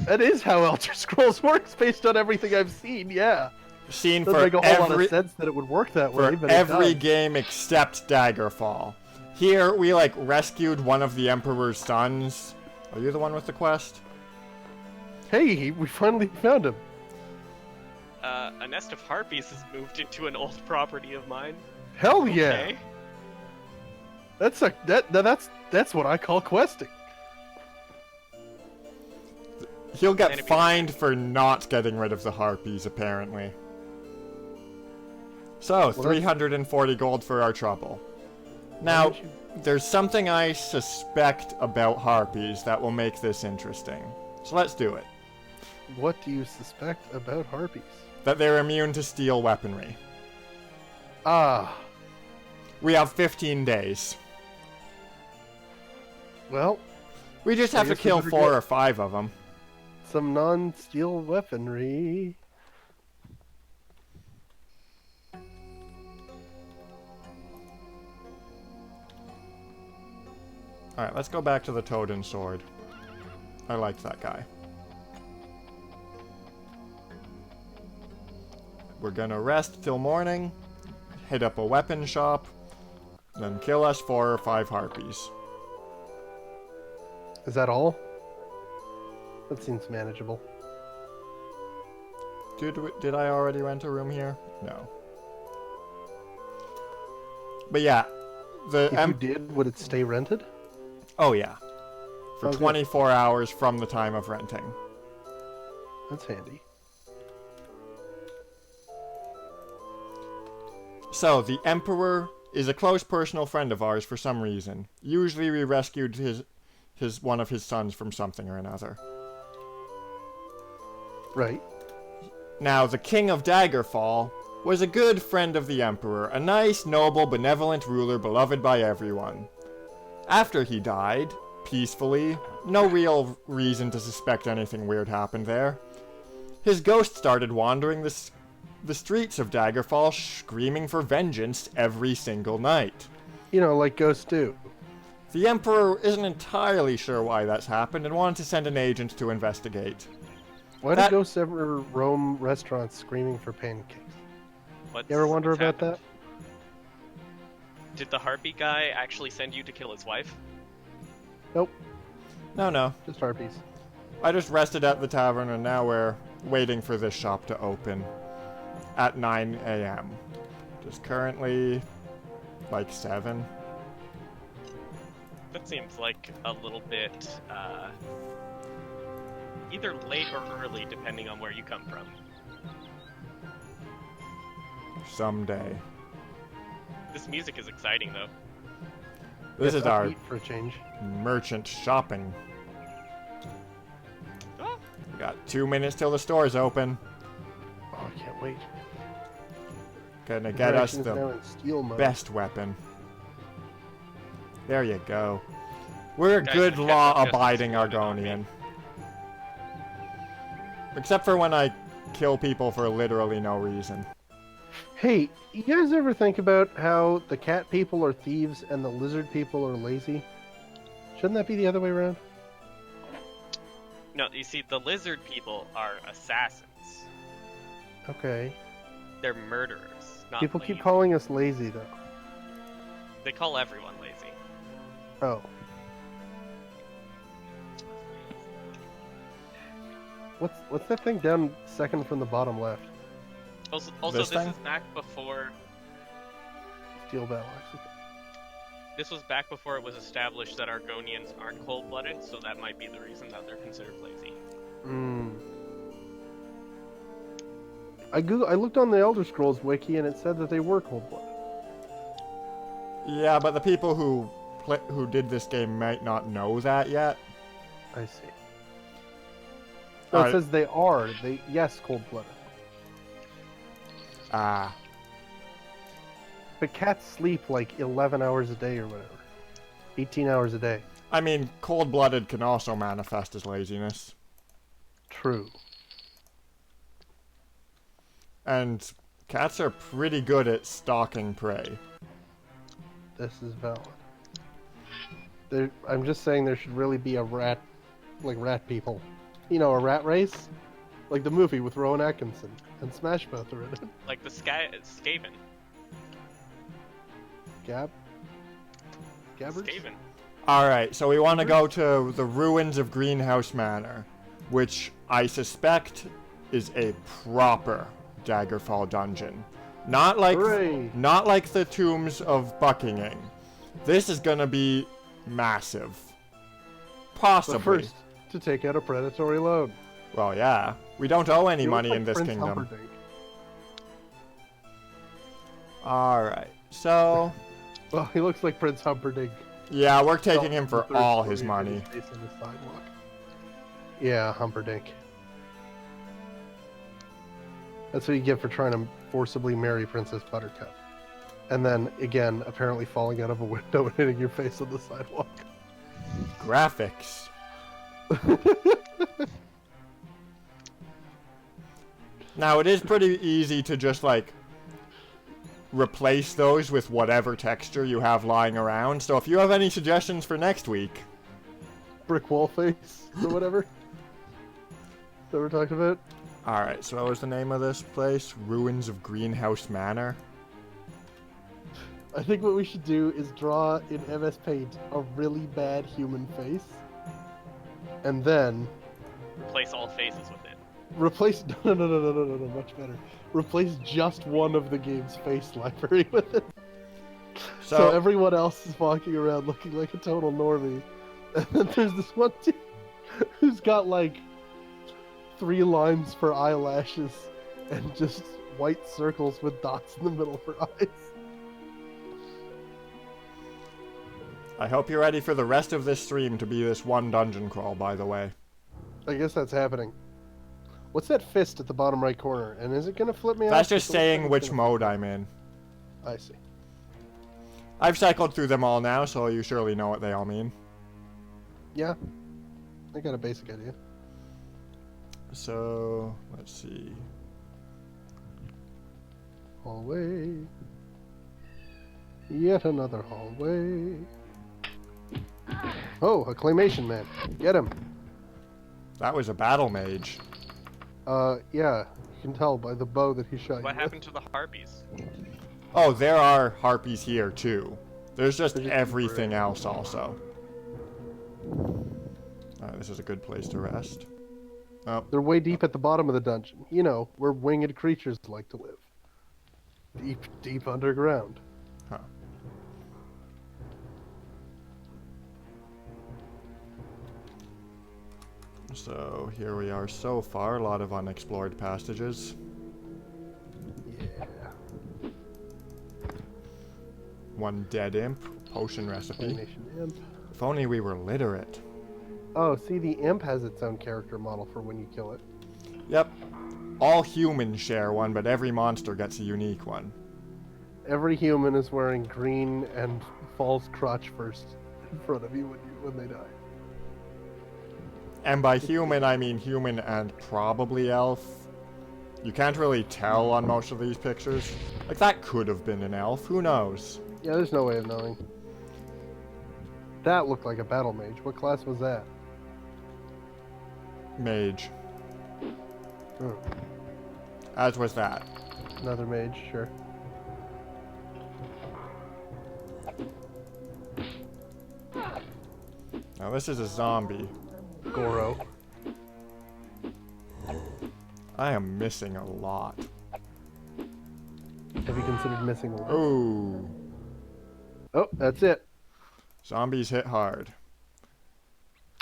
That is how Elder Scrolls works, based on everything I've seen. Yeah, seen doesn't for make a whole lot every of sense that it would work that way, for but every it does. game except Daggerfall. Here we like rescued one of the Emperor's sons. Are you the one with the quest? Hey, we finally found him. A nest of harpies has moved into an old property of mine. Hell yeah! Okay. That's what I call questing. He'll get Enemy fined for not getting rid of the harpies, apparently. So, 340 gold for our trouble. Now, there's something I suspect about harpies that will make this interesting. So let's do it. What do you suspect about harpies? That they're immune to steel weaponry. Ah, We have 15 days. well, We just I have to guess we kill better 4 get- or 5 of them. some non-steel weaponry. Alright, let's go back to the Toad and Sword. I liked that guy. We're gonna rest till morning, hit up a weapon shop, then kill us 4 or 5 harpies. Is that all? That seems manageable. Did I already rent a room here? No. But yeah, the If you did, would it stay rented? oh yeah, for Oh, good. 24 hours from the time of renting. That's handy. So the Emperor is a close personal friend of ours for some reason. Usually we rescued his one of his sons from something or another. Right. Now, the King of Daggerfall was a good friend of the Emperor, a nice, noble, benevolent ruler beloved by everyone. After he died, peacefully, no real reason to suspect anything weird happened there, his ghost started wandering the streets of Daggerfall, screaming for vengeance every single night. You know, like ghosts do. The Emperor isn't entirely sure why that's happened and wanted to send an agent to investigate. Why That- do ghosts ever roam restaurants screaming for pancakes? What's, You ever wonder what's about happened? Did the harpy guy actually send you to kill his wife? that? Nope, No. just harpies. I just rested at the tavern and now we're waiting for this shop to open at 9 a.m. Just currently like 7. That seems like a little bit, either late or early, depending on where you come from. Someday. This music is exciting, though. This It's is our upbeat for a change. merchant shopping. Oh, We got 2 minutes till the store's open. Oh, I can't wait. Gonna get us Interaction is now the in steel mode. best weapon. There you go. We're a Guys, good the cat law-abiding just exploded on Argonian. Except for when I kill people for literally no reason. Hey, you guys ever think about how the cat people are thieves and the lizard people are lazy? Shouldn't that be the other way around? no, you see, the lizard people are assassins. Okay. They're murderers, not People lazy. keep calling us lazy, though. They call everyone lazy. Oh. What's that thing down second from the bottom left? Also, This this thing? is back before... Steel battle axe. This was back before it was established that Argonians aren't cold-blooded, so that might be the reason that they're considered lazy. Hmm. I looked on the Elder Scrolls wiki and it said that they were cold-blooded. Yeah, but the people who did this game might not know that yet. I see. No, it Alright. says they are. Yes, cold-blooded. Ah, But cats sleep like 11 hours a day or whatever. 18 hours a day. I mean, cold-blooded can also manifest as laziness. True. And cats are pretty good at stalking prey. This is valid. I'm just saying there should really be a rat, like rat people. You know, a rat race? Like the movie with Rowan Atkinson and Smash Mouth are in it. Like the Skaven. Gabbards? Skaven. Alright, so we want to go to the ruins of Greenhouse Manor, which I suspect is a proper Daggerfall dungeon. Not like Hooray! not like the tombs of Buckingham. This is gonna be massive. Possibly. But first, to take out a predatory load. Well, yeah. We don't owe any He looks money like in this Prince kingdom. Humperdinck. Alright, so... Well, he looks like Prince Humperdinck. Yeah, we're taking him for Third all story his with money. face on the sidewalk. Yeah, Humperdinck. That's what you get for trying to forcibly marry Princess Buttercup. And then, again, apparently falling out of a window and hitting your face on the sidewalk. Graphics. Now, it is pretty easy to just, like, replace those with whatever texture you have lying around. So if you have any suggestions for next week... Brick wall face, or whatever. That we're talking about? Alright, so what was the name of this place? Ruins of Greenhouse Manor? I think what we should do is draw in MS Paint a really bad human face. And then Replace all faces with it. replace no, much better. Replace just one of the game's face library with it. So everyone else is walking around looking like a total normie. And then there's this one dude who's got like 3 lines for eyelashes and just white circles with dots in the middle for eyes. I hope you're ready for the rest of this stream to be this one dungeon crawl, by the way. I guess that's happening. What's that fist at the bottom right corner? And is it gonna flip me off? That's just It looks like saying it's which gonna- mode I'm in. I see. I've cycled through them all now, so you surely know what they all mean. Yeah. I got a basic idea. So, let's see. Hallway. Yet another hallway. Oh, a claymation man. Get him. That was a battle mage. Yeah. You can tell by the bow that he shot What you happened to the harpies? Oh, there are harpies here, too. There's just They're just everything else, also. This is a good place to rest. Oh, They're way deep at the bottom of the dungeon. You know, where winged creatures like to live. Deep, deep underground. huh. So, here we are so far. A lot of unexplored passages. Yeah. One dead imp. Potion recipe. Claymation imp. If only we were literate. Oh, see, the imp has its own character model for when you kill it. Yep. All humans share one, but every monster gets a unique one. Every human is wearing green and falls crotch first in front of you when they die. And by human, I mean human and probably elf. You can't really tell on most of these pictures. Like, that could have been an elf. Who knows? Yeah, there's no way of knowing. That looked like a battle mage. What class was that? Mage. Hmm. As was that. Another mage, sure. Now, this is a zombie. Goro. I am missing a lot. Have you considered missing one? Ooh. Oh, that's it. Zombies hit hard.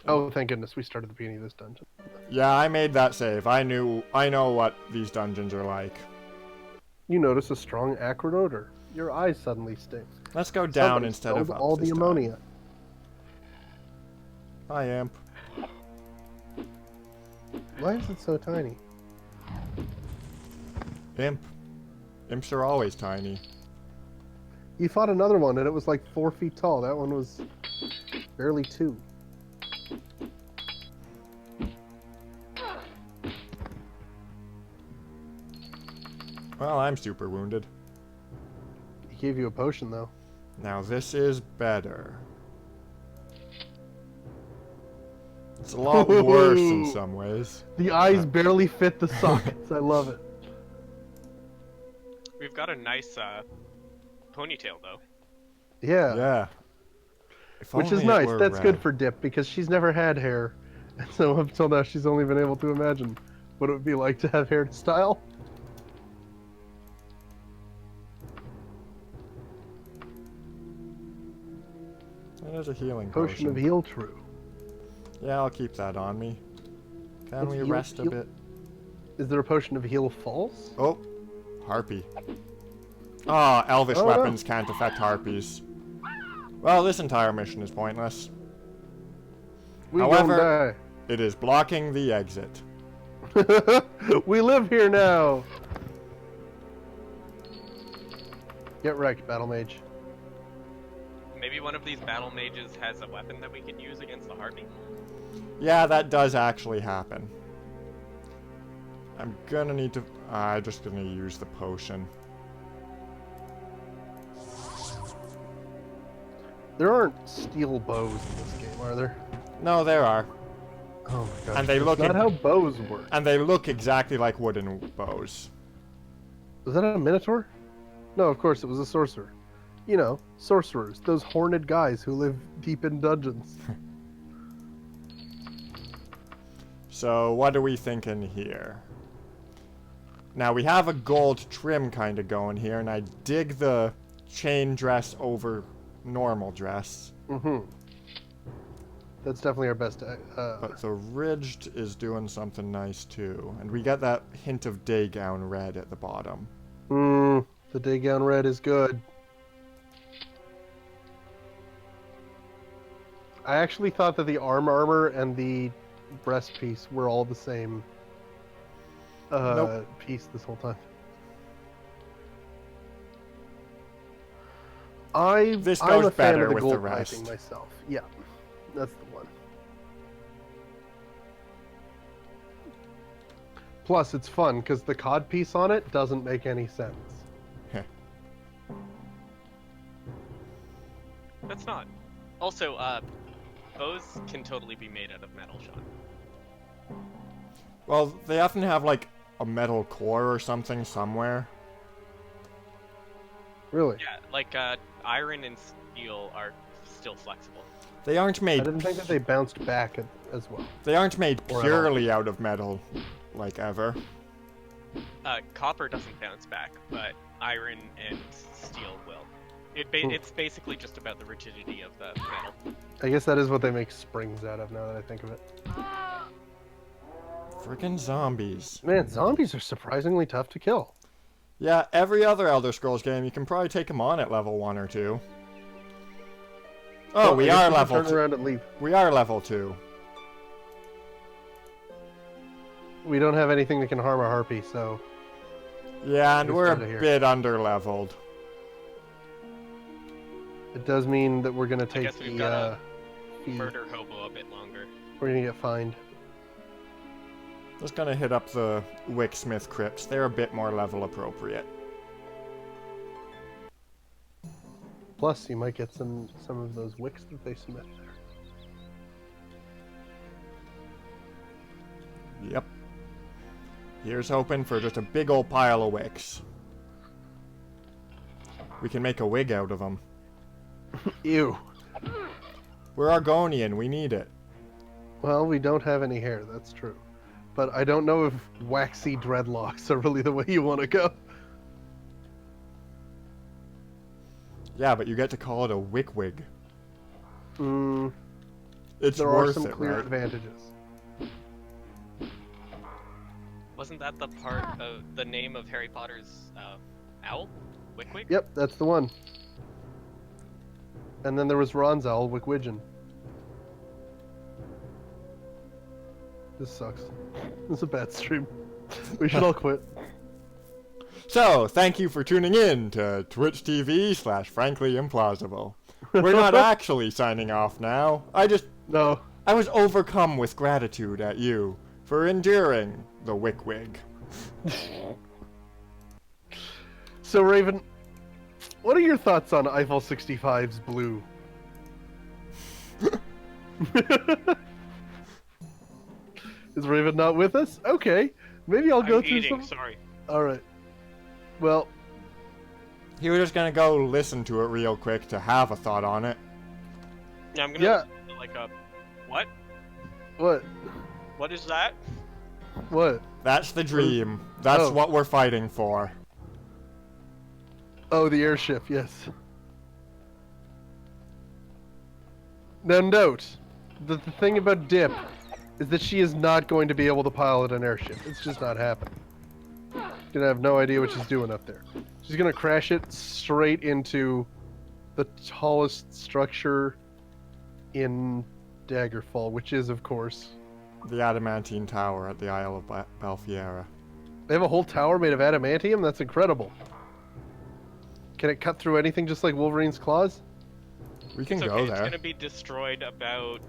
Oh, thank goodness we started at the beginning of this dungeon. Yeah, I made that save. I know what these dungeons are like. You notice a strong acrid odor. Your eyes suddenly sting. Let's go down Somebody instead of spilled up all this the time. ammonia. Hi, imp. Why is it so tiny? Imp. Imps are always tiny. You fought another one and it was like 4 feet tall. That one was barely 2. Well, I'm super wounded. He gave you a potion though. Now this is better. It's a lot worse in some ways. The eyes barely fit the sockets. I love it. We've got a nice ponytail though. Yeah. Yeah. If Which is only it nice. were That's good red. for Dip because she's never had hair. And so up till now she's only been able to imagine what it would be like to have hairstyle. There's a healing Potion of potion. heal, true. Yeah, I'll keep that on me. Can What's we heal- rest a heal- bit? Is there a potion of heal false? Oh, harpy. Ah, elvish Oh, no. weapons can't affect harpies. Well, this entire mission is pointless. We However, it is blocking the exit. don't die. We live here now. Get wrecked, battle mage. Maybe one of these battle mages has a weapon that we could use against the harpy. Yeah, that does actually happen. I'm gonna need to... I'm just gonna use the potion. There aren't steel bows in this game, are there? No, there are. Oh my god. And they look That's not ex- how bows work. And they look exactly like wooden bows. Was that a minotaur? No, of course it was a sorcerer. You know, sorcerers, those horned guys who live deep in dungeons. So, what are we thinking here? Now, we have a gold trim kind of going here, and I dig the chain dress over normal dress. Mm-hmm. That's definitely our best. But the ridged is doing something nice too. And we get that hint of day gown red at the bottom. The day gown red is good. I actually thought that the armor and the breast piece were all the same Nope. piece this whole time. I'm This a goes fan better of the with the gold rest. piping myself. Yeah, that's the one. Plus, it's fun because the cod piece on it doesn't make any sense. That's not. Also, bows can totally be made out of metal, Sean. Well, they often have like a metal core or something somewhere. Really? Yeah, like iron and steel are still flexible. They aren't I made. didn't think that they bounced back as well. They aren't made Or at all. purely out of metal, like ever. Copper doesn't bounce back, but iron and steel will. It's basically just about the rigidity of the metal. I guess that is what they make springs out of now that I think of it. Freaking zombies. Man, zombies are surprisingly tough to kill. Yeah, every other Elder Scrolls game, you can probably take them on at level 1 or 2. Oh, I we guess are can level turn around and leave. We are level 2. We don't have anything that can harm a harpy, so Yeah, and Just we're a out of here. bit under-leveled. it does mean that we're gonna I take guess we've the got fee. Murder hobo a bit longer. We're gonna get fined. Just gonna hit up the Wicksmith crypts. They're a bit more level appropriate. Plus, you might get some of those wicks that they smith there. Yep. Here's hoping for just a big old pile of wicks. We can make a wig out of them. Ew. We're Argonian, we need it. Well, we don't have any hair, that's true. But I don't know if waxy dreadlocks are really the way you want to go. Yeah, but you get to call it a wig. Mm, It's there are worth some it, clear right? advantages. Wasn't that the part of the name of Harry Potter's owl? Wickwig? Yep, that's the one. And then there was Ron's owl, Wickwidgeon. This sucks. This is a bad stream. We should all quit. So, thank you for tuning in to Twitch TV/Frankly Implausible. We're not actually signing off now. No. I was overcome with gratitude at you for enduring the Wickwig. So, Raven, what are your thoughts on Eiffel 65's blue? Is Raven not with us? Okay. Maybe I'll go I'm through eating, some. sorry. Alright. Well, He was just gonna go listen to it real quick to have a thought on it. Yeah, I'm gonna Yeah. listen to, like a... What? what? What is that? What? That's the dream. That's Oh. what we're fighting for. Oh, the airship, yes. Now note, the thing about Dip is that she is not going to be able to pilot an airship. It's just not happening. She's gonna have no idea what she's doing up there. She's gonna crash it straight into the tallest structure in Daggerfall, which is, of course... The adamantine tower at the Isle of Belfiera. They have a whole tower made of adamantium? That's incredible. Can it cut through anything just like Wolverine's claws? We can It's go okay, there. it's gonna be destroyed about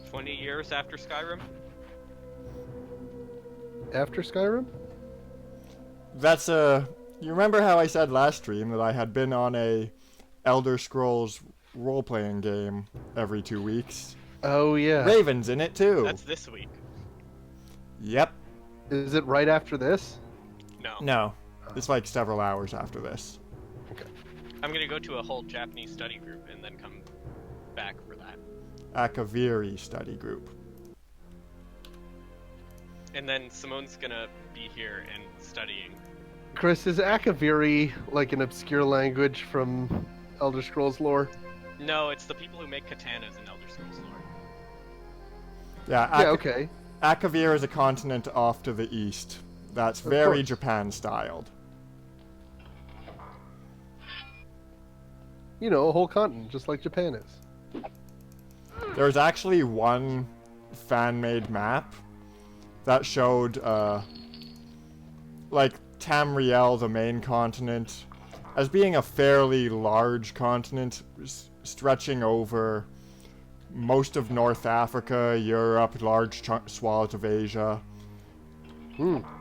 20 years after Skyrim. After Skyrim? That's You remember how I said last stream that I had been on a Elder Scrolls role-playing game every 2 weeks? Oh, yeah. Raven's in it too. That's this week. Yep. Is it right after this? No. No. It's like several hours after this. I'm gonna go to a whole Japanese study group and then come back for that. Akaviri study group. And then Simone's gonna be here and studying. Chris, is Akaviri like an obscure language from Elder Scrolls lore? No, it's the people who make katanas in Elder Scrolls lore. Yeah, Yeah, okay. Akavir is a continent off to the east. That's Of very course. Japan-styled. You know, a whole continent, just like Japan is. There's actually one fan-made map that showed, like, Tamriel, the main continent, as being a fairly large continent, stretching over most of North Africa, Europe, large swaths of Asia.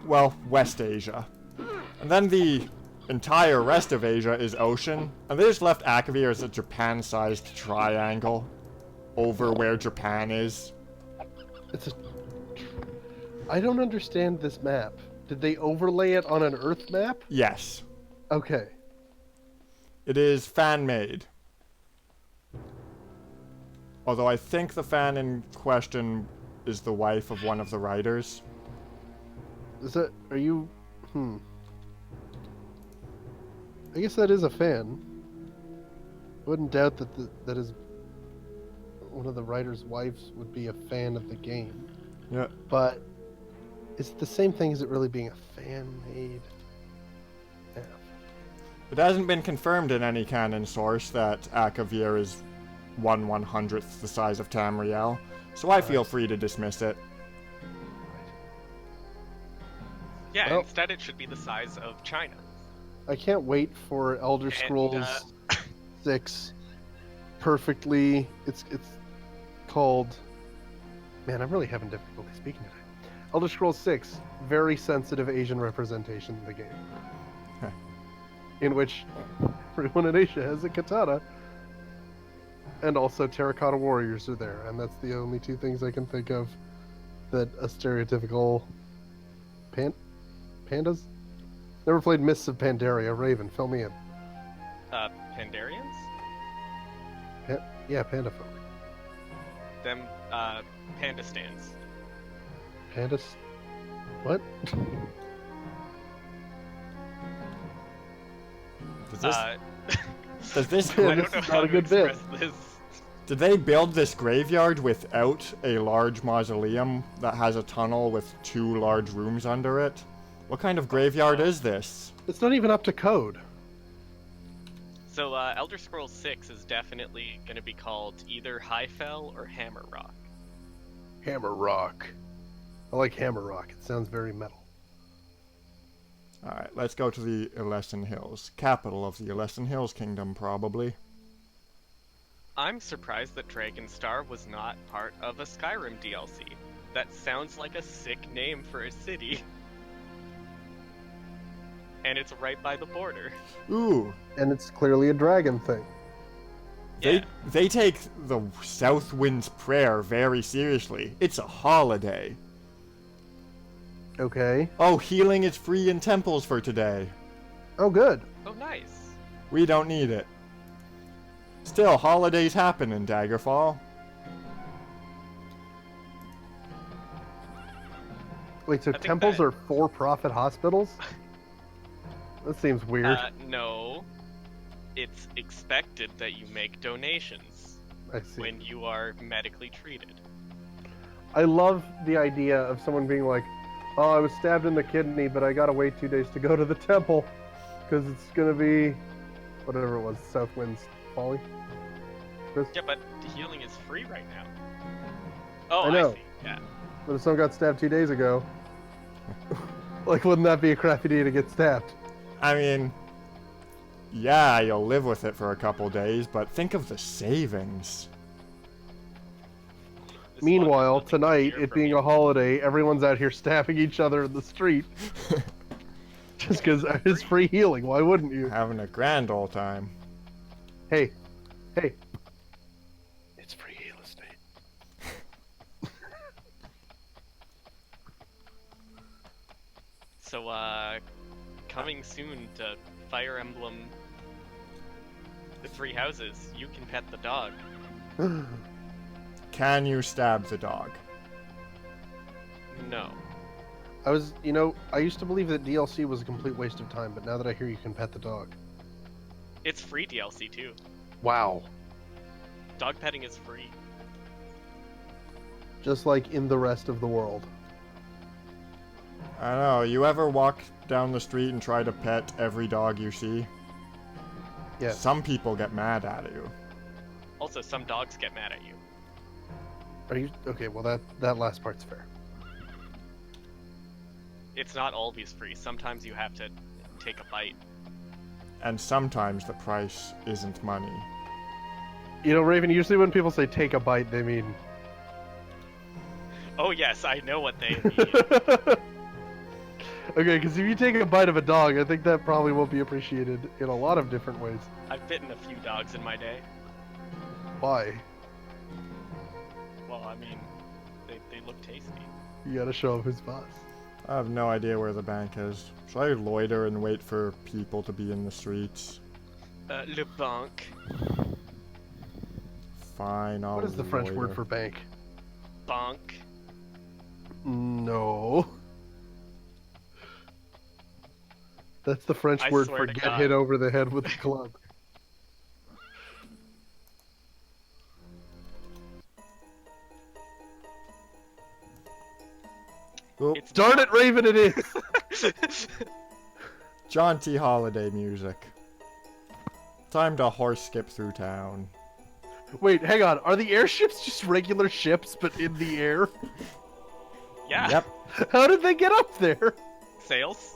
Well, West Asia. And then the entire rest of Asia is ocean, and they just left Akavir as a Japan-sized triangle over where Japan is. I don't understand this map. Did they overlay it on an Earth map? Yes. Okay. It is fan-made. Although I think the fan in question is the wife of one of the writers. Is that... Are you... I guess that is a fan. I wouldn't doubt that that is... One of the writer's wives would be a fan of the game. Yeah. But... Is it the same thing as it really being a fan-made map? It hasn't been confirmed in any canon source that Akavir is 1/100th the size of Tamriel, so I feel free to dismiss it. Yeah, Well- instead it should be the size of China. I can't wait for Elder Scrolls 6 perfectly... It's called... Man, I'm really having difficulty speaking today. Elder Scrolls 6, very sensitive Asian representation in the game. Huh. In which everyone in Asia has a katana. And also terracotta warriors are there. And that's the only two things I can think of that a stereotypical... Pandas? Never played Mists of Pandaria. Raven, fill me in. Pandarians? Yeah, panda folk. Them, panda stands. Pandas? What? Does this Yeah, I this don't know is how not a to good bit. express this. Did they build this graveyard without a large mausoleum that has a tunnel with 2 large rooms under it? What kind of graveyard is this? It's not even up to code. So, Elder Scrolls 6 is definitely gonna be called either Highfell or Hammer Rock. Hammer Rock. I like Hammer Rock. It sounds very metal. Alright, let's go to the Ellesson Hills. Capital of the Ellesson Hills Kingdom, probably. I'm surprised that Dragonstar was not part of a Skyrim DLC. That sounds like a sick name for a city. And it's right by the border. Ooh, And it's clearly a dragon thing. Yeah. they take the South Wind's prayer very seriously. It's a holiday. Okay. Oh, healing is free in temples for today. Oh, good. Oh, nice. We don't need it. Still, holidays happen in Daggerfall. Wait, so I think temples that- are for-profit hospitals? That seems weird. No. It's expected that you make donations I see. when you are medically treated. I love the idea of someone being like, "Oh, I was stabbed in the kidney, but I gotta wait 2 days to go to the temple because it's gonna be whatever it was, south winds falling." Chris? Yeah, but healing is free right now. Oh, I know. see. Yeah. But if someone got stabbed 2 days ago, like, wouldn't that be a crappy day to get stabbed? I mean, yeah, you'll live with it for a couple days, but think of the savings. This Meanwhile, one doesn't tonight, hear it from being you. a holiday, everyone's out here stabbing each other in the street. Just because it's free healing. Why wouldn't you? Having a grand old time. Hey, hey. It's free heal estate. So, coming soon to Fire Emblem The Three Houses, you can pet the dog. Can you stab the dog? No. I used to believe that DLC was a complete waste of time, but now that I hear you can pet the dog. It's free DLC too. Wow. Dog petting is free. Just like in the rest of the world. I don't know, you ever walk down the street and try to pet every dog you see? Yeah. Some people get mad at you. Also, some dogs get mad at you. Are you okay? Well, that last part's fair. It's not always free. Sometimes you have to take a bite. And sometimes the price isn't money. You know, Raven. Usually when people say "take a bite," they mean. Oh yes, I know what they mean. Okay, because if you take a bite of a dog, I think that probably won't be appreciated in a lot of different ways. I've bitten a few dogs in my day. Why? Well, I mean, they look tasty. You gotta show 'em who's boss. I have no idea where the bank is. Should I loiter and wait for people to be in the streets? Le banque. Fine, I'll What is the French word loiter. for bank? Banque. No. That's the French I word swear for to get God. hit over the head with a club. Oop, It's Darn it, Raven, it is! jaunty holiday music. Time to horse skip through town. Wait, hang on. Are the airships just regular ships, but in the air? Yeah. Yep. How did they get up there? Sails.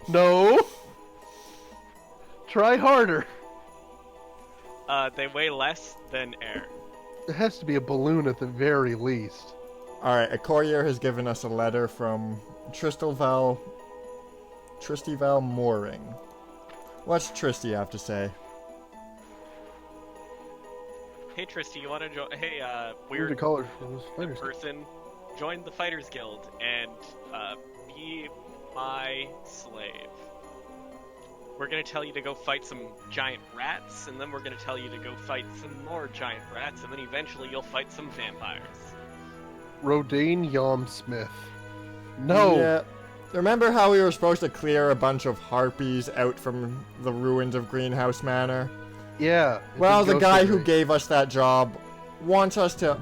No. Try harder. They weigh less than air. It has to be a balloon at the very least. Alright, a courier has given us a letter from Tristival Mooring. What's Tristy have to say? Hey Tristy, you want to join? Hey, Weird we're to call it from those the fighters. person. Join the Fighters Guild and be my slave. We're gonna tell you to go fight some giant rats, and then we're gonna tell you to go fight some more giant rats, and then eventually you'll fight some vampires. Rodane Yom-Smith. No. Yeah. Remember how we were supposed to clear a bunch of harpies out from the ruins of Greenhouse Manor? Yeah. it's Well, a the ghost guy who degree. gave us that job wants us to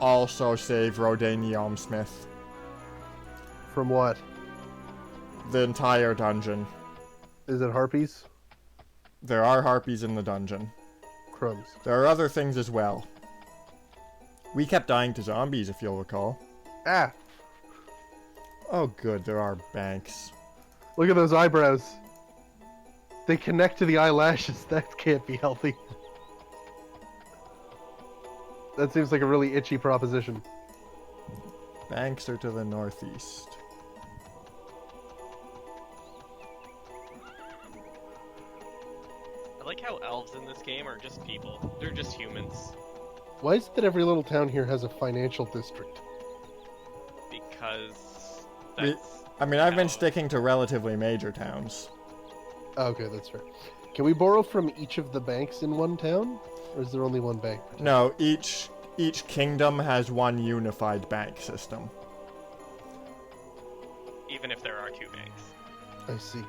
also save Rodane Yom-Smith. From what? The entire dungeon. Is it harpies? There are harpies in the dungeon. Crumbs. There are other things as well. We kept dying to zombies, if you'll recall. Ah! Oh good, there are banks. Look at those eyebrows. They connect to the eyelashes. That can't be healthy. That seems like a really itchy proposition. Banks are to the northeast. I like how elves in this game are just people. They're just humans. Why is it that every little town here has a financial district? Because We- that's I mean, I've been sticking to relatively major towns. Okay, that's fair. Can we borrow from each of the banks in one town? Or is there only one bank? No, each kingdom has one unified bank system. Even if there are 2 banks. I see.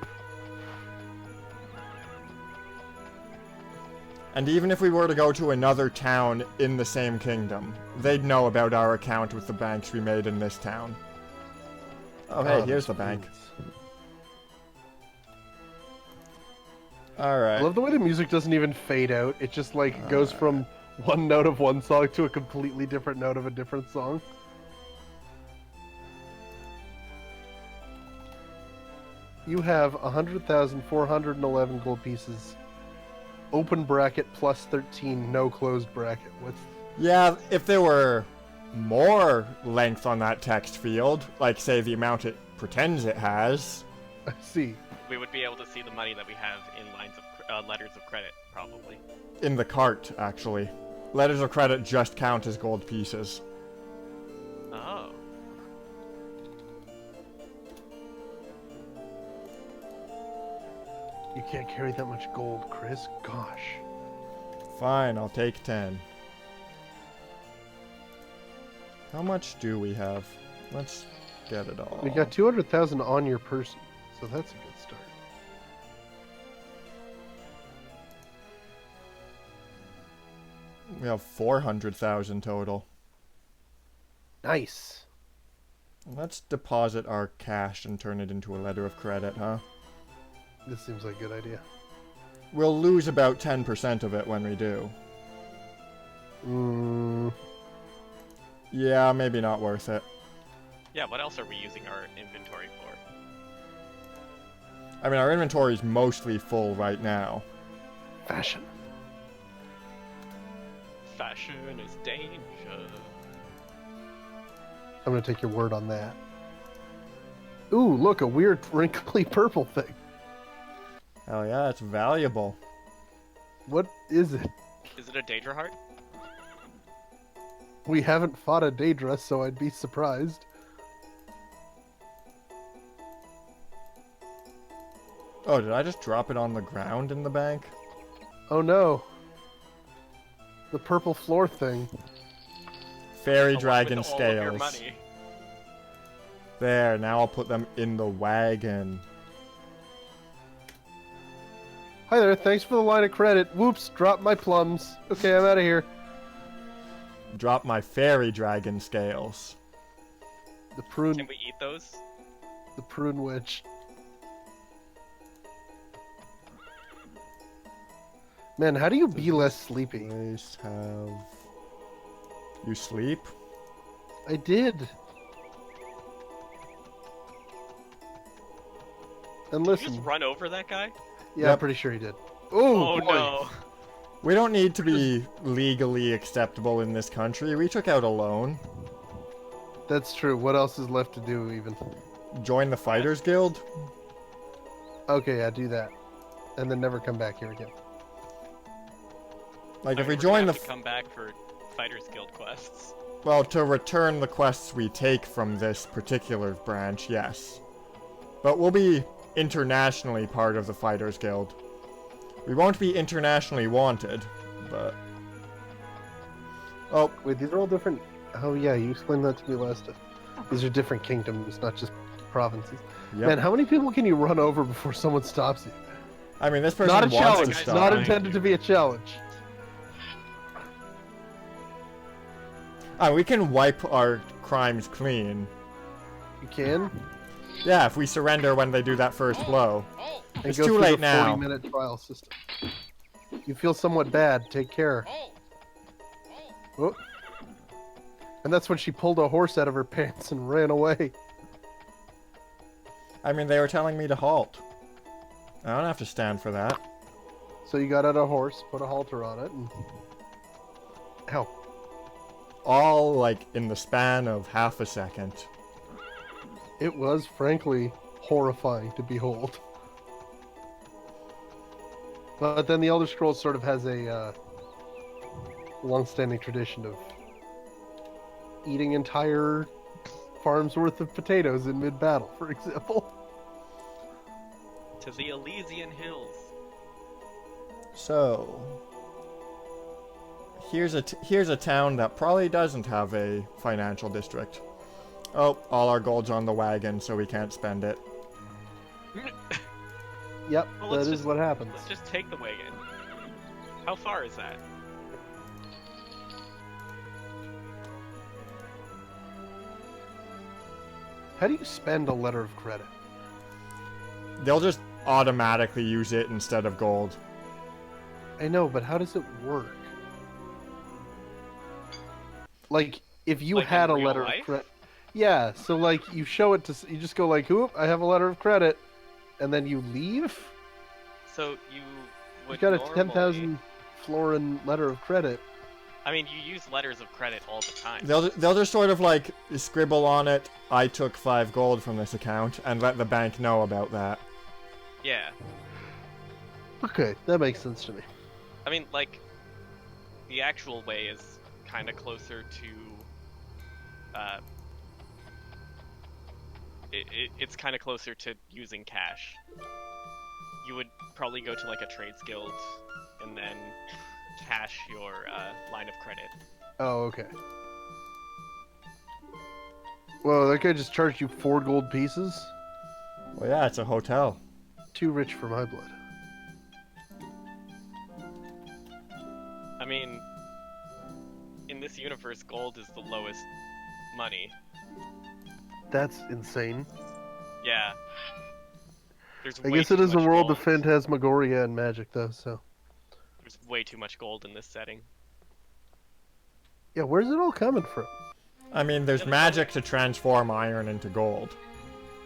And even if we were to go to another town in the same kingdom, they'd know about our account with the banks we made in this town. Oh, hey, here's the bank. Alright. I love the way the music doesn't even fade out. It just, like, goes from one note of one song to a completely different note of a different song. You have 100,411 gold pieces. Open bracket plus 13, no closed bracket. What's... Yeah, if there were more length on that text field, like, say, the amount it pretends it has... I see. We would be able to see the money that we have in lines of letters of credit, probably. In the cart, actually. Letters of credit just count as gold pieces. Oh. You can't carry that much gold, Chris. Gosh. Fine, I'll take 10. How much do we have? Let's get it all. We got 200,000 on your person, so that's a good start. We have 400,000 total. Nice. Let's deposit our cash and turn it into a letter of credit, huh? This seems like a good idea. We'll lose about 10% of it when we do. Yeah, maybe not worth it. Yeah, what else are we using our inventory for? I mean, our inventory is mostly full right now. Fashion. Fashion is danger. I'm gonna take your word on that. Ooh, look, a weird wrinkly purple thing. Hell yeah, it's valuable. What is it? Is it a Daedra heart? We haven't fought a Daedra, so I'd be surprised. Oh, did I just drop it on the ground in the bank? Oh no. The purple floor thing. Fairy Along dragon with all of your scales. money. There, now I'll put them in the wagon. Hi there, thanks for the line of credit. Whoops, dropped my plums. Okay, I'm out of here. Drop my fairy dragon scales. The prune... Can we eat those? The prune witch. Man, how do you be less sleepy? Place have... You sleep? I did. And Did you listen. just run over that guy? Yeah, Yep. I'm pretty sure he did. Ooh, Oh boy. no. We don't need to be legally acceptable in this country. We took out a loan. That's true. What else is left to do, even? Join the Fighters Guild? Okay, yeah, do that. And then never come back here again. Like, if I we mean, we're join gonna the... have to come back for Fighters Guild quests. Well, to return the quests we take from this particular branch, yes. But we'll be internationally part of the Fighters Guild. We won't be internationally wanted, but... Oh, Wait, these are all different... Oh, yeah, you explained that to me last time. These are different kingdoms, not just provinces. yep. Man, how many people can you run over before someone stops you? I mean, this person Not a wants challenge. to stop. Not me. intended to be a challenge. We can wipe our crimes clean. You can? Yeah, if we surrender when they do that first blow. And It's go too through late the now. 40-minute trial system. You feel somewhat bad. Take care. Oh. And that's when she pulled a horse out of her pants and ran away. I mean, they were telling me to halt. I don't have to stand for that. So you got out a horse, put a halter on it, and... Ow. All, like, in the span of half a second. It was, frankly, horrifying to behold. But then the Elder Scrolls sort of has a long-standing tradition of eating entire farm's worth of potatoes in mid-battle, for example. To the Elysian Hills. So, here's a town that probably doesn't have a financial district. Oh, all our gold's on the wagon, so we can't spend it. Yep, Well, that let's is just- what happens. Let's just take the wagon. How far is that? How do you spend a letter of credit? They'll just automatically use it instead of gold. I know, but how does it work? Like, if you Like in had a real letter life? of credit... Yeah, so like, you show it to... You just go like, oop, I have a letter of credit, and then you leave? So you would You've got a normally... 10,000 florin letter of credit. I mean, you use letters of credit all the time. They'll just sort of like scribble on it, I took 5 gold from this account, and let the bank know about that. Yeah. Okay, that makes sense to me. I mean, like, the actual way is kind of closer to, it's kind of closer to using cash. You would probably go to, like, a trades guild, and then cash your, line of credit. Oh, okay. Whoa, that guy just charged you 4 gold pieces? Well, yeah, it's a hotel. Too rich for my blood. I mean, in this universe, gold is the lowest money. That's insane. Yeah. There's I way guess it too is a much world of gold. phantasmagoria and magic, though, so... There's way too much gold in this setting. Yeah, where's it all coming from? I mean, there's magic to transform iron into gold.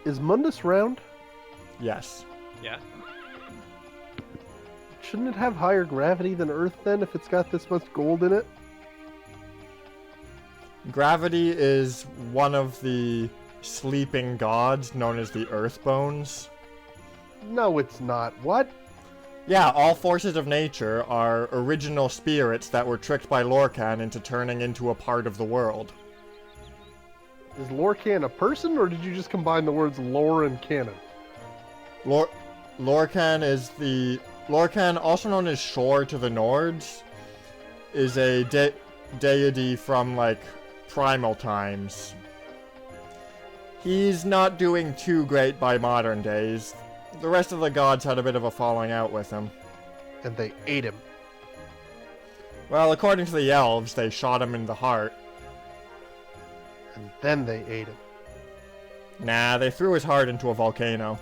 Is Mundus round? Yes. Yeah. Shouldn't it have higher gravity than Earth, then, if it's got this much gold in it? Gravity is one of the sleeping gods known as the Earth Bones. No, it's not. What? Yeah, all forces of nature are original spirits that were tricked by Lorcan into turning into a part of the world. Is Lorcan a person, or did you just combine the words lore and canon? Lorcan is the... Lorcan, also known as Shore to the Nords, is a deity from, like, primal times. He's not doing too great by modern days. The rest of the gods had a bit of a falling out with him. And they ate him. Well, according to the elves, they shot him in the heart. And then they ate him. Nah, they threw his heart into a volcano.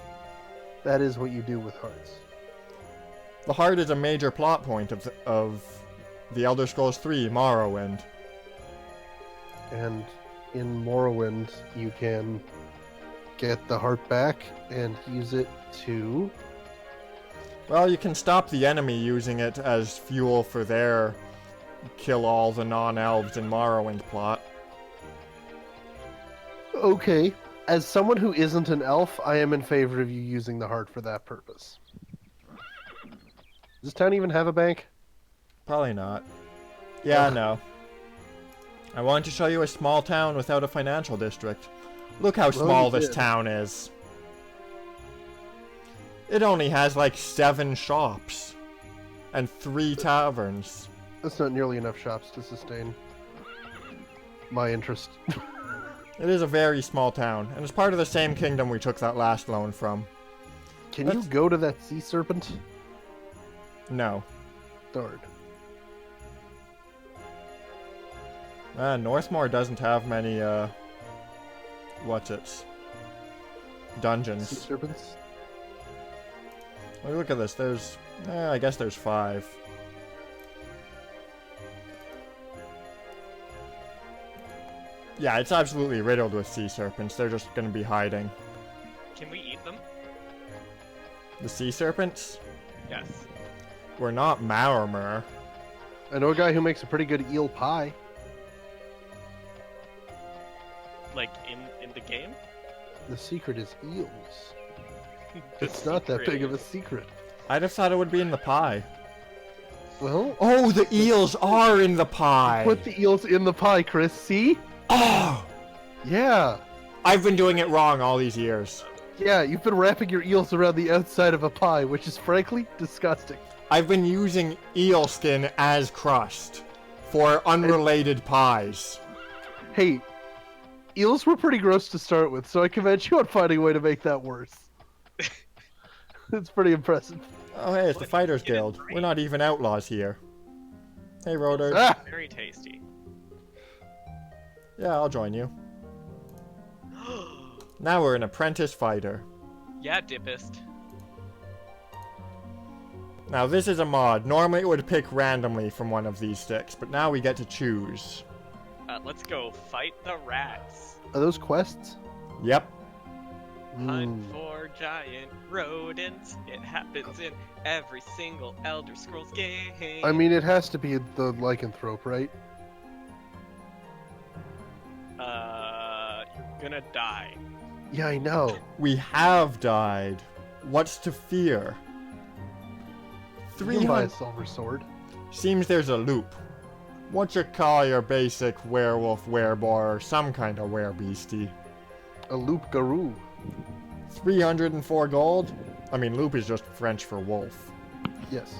That is what you do with hearts. The heart is a major plot point of the Elder Scrolls 3 Morrowind. And in Morrowind, you can get the heart back and use it to... Well, you can stop the enemy using it as fuel for their kill all the non-elves in Morrowind plot. Okay. As someone who isn't an elf, I am in favor of you using the heart for that purpose. Does this town even have a bank? Probably not. Yeah, Ugh. no. I wanted to show you a small town without a financial district. Look how small you this did. town is. It only has like 7 shops. And 3 taverns. That's not nearly enough shops to sustain my interest. It is a very small town, and it's part of the same kingdom we took that last loan from. Can you go to that sea serpent? No. Darn. Northmore doesn't have many, Sea dungeons. serpents? Look at this, there's, I guess there's 5. Yeah, it's absolutely riddled with sea serpents, they're just gonna be hiding. Can we eat them? The sea serpents? Yes. We're not Maormer. I know a guy who makes a pretty good eel pie. Like, in the game? The secret is eels. The It's not that secret big of a is- secret. I'd have thought it would be in the pie. Well, Oh, the eels are in the pie! put the eels in the pie, Chris. See? Oh! Yeah. I've been doing it wrong all these years. Yeah, you've been wrapping your eels around the outside of a pie, which is frankly disgusting. I've been using eel skin as crust for unrelated pies. Hey, eels were pretty gross to start with, so I commend you on finding a way to make that worse. It's pretty impressive. Oh, hey, it's the Fighters Guild. We're not even outlaws here. Hey, Roder. Ah! Very tasty. Yeah, I'll join you. Now we're an apprentice fighter. Yeah, Dyppest. Now this is a mod. Normally it would pick randomly from one of these sticks, but now we get to choose. Let's go fight the rats. Are those quests? Yep. Hunt for giant rodents. It happens in every single Elder Scrolls game. I mean, it has to be the lycanthrope, right? You're gonna die. Yeah, I know. We have died. What's to fear? You can buy a 300. silver sword. Seems there's a loop. What you call your basic werewolf, wereboar, or some kind of werebeastie? A loup garou. 304 gold? I mean, loop is just French for wolf. Yes.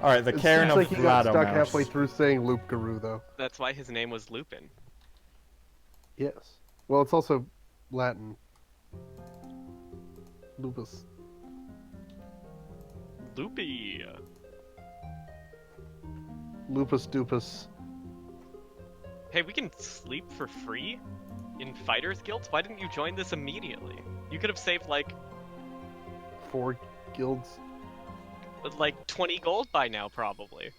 Alright, the It Cairn seems of like he got stuck Vladomouse. halfway through saying loup garou, though. That's why his name was Lupin. Yes. Well, it's also Latin. Lupus. Loopy. Lupus dupus. Hey, we can sleep for free in Fighters Guilds? Why didn't you join this immediately? You could have saved like 4 guilds. 20 gold by now, probably.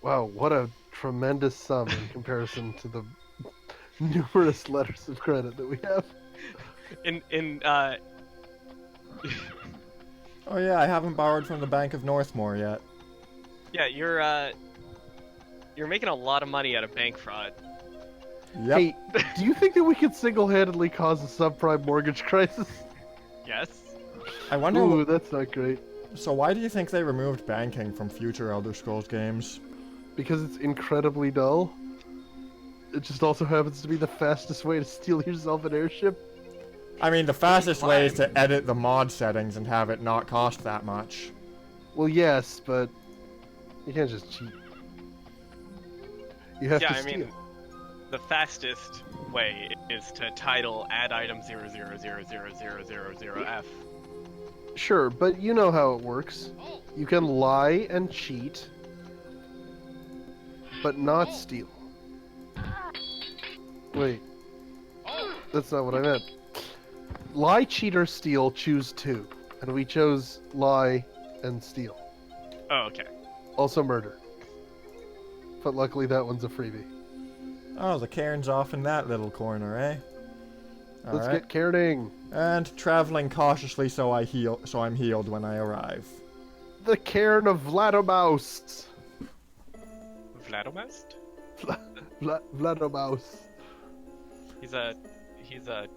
Wow, what a tremendous sum in comparison to the numerous letters of credit that we have. Oh yeah, I haven't borrowed from the Bank of Northmore yet. Yeah, you're making a lot of money out of bank fraud. Yep. Hey, do you think that we could single-handedly cause a subprime mortgage crisis? Yes. I wonder. Ooh, that's not great. So why do you think they removed banking from future Elder Scrolls games? Because it's incredibly dull. It just also happens to be the fastest way to steal yourself an airship. I mean, the fastest way is to edit the mod settings and have it not cost that much. Well, yes, but you can't just cheat. You have Yeah, to I steal. mean, the fastest way is to title add item 0000000F. Sure, but you know how it works. You can lie and cheat, but not steal. Wait. That's not what I meant. Lie, cheat, or steal, choose 2. And we chose lie and steal. Oh, okay. Also murder. But luckily that one's a freebie. Oh, the cairn's off in that little corner, eh? Let's Alright. get cairning. And traveling cautiously so I'm healed when I arrive. The cairn of Vladomouse. Vladomest? Vladomouse. He's a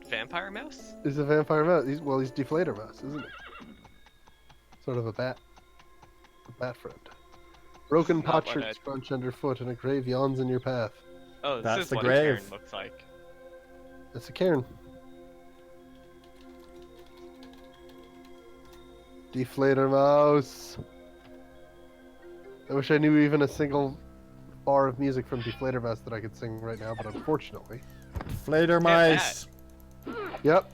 vampire mouse? He's a vampire mouse. He's Deflator Mouse, isn't he? Sort of a bat. A bat friend. Broken Not what potsherds crunch underfoot and a grave yawns in your path. Oh, this That's is the what grave. a cairn looks like. That's a cairn. Deflator Mouse. I wish I knew even a single bar of music from Deflator Mouse that I could sing right now, but unfortunately. Flater mice! Yep.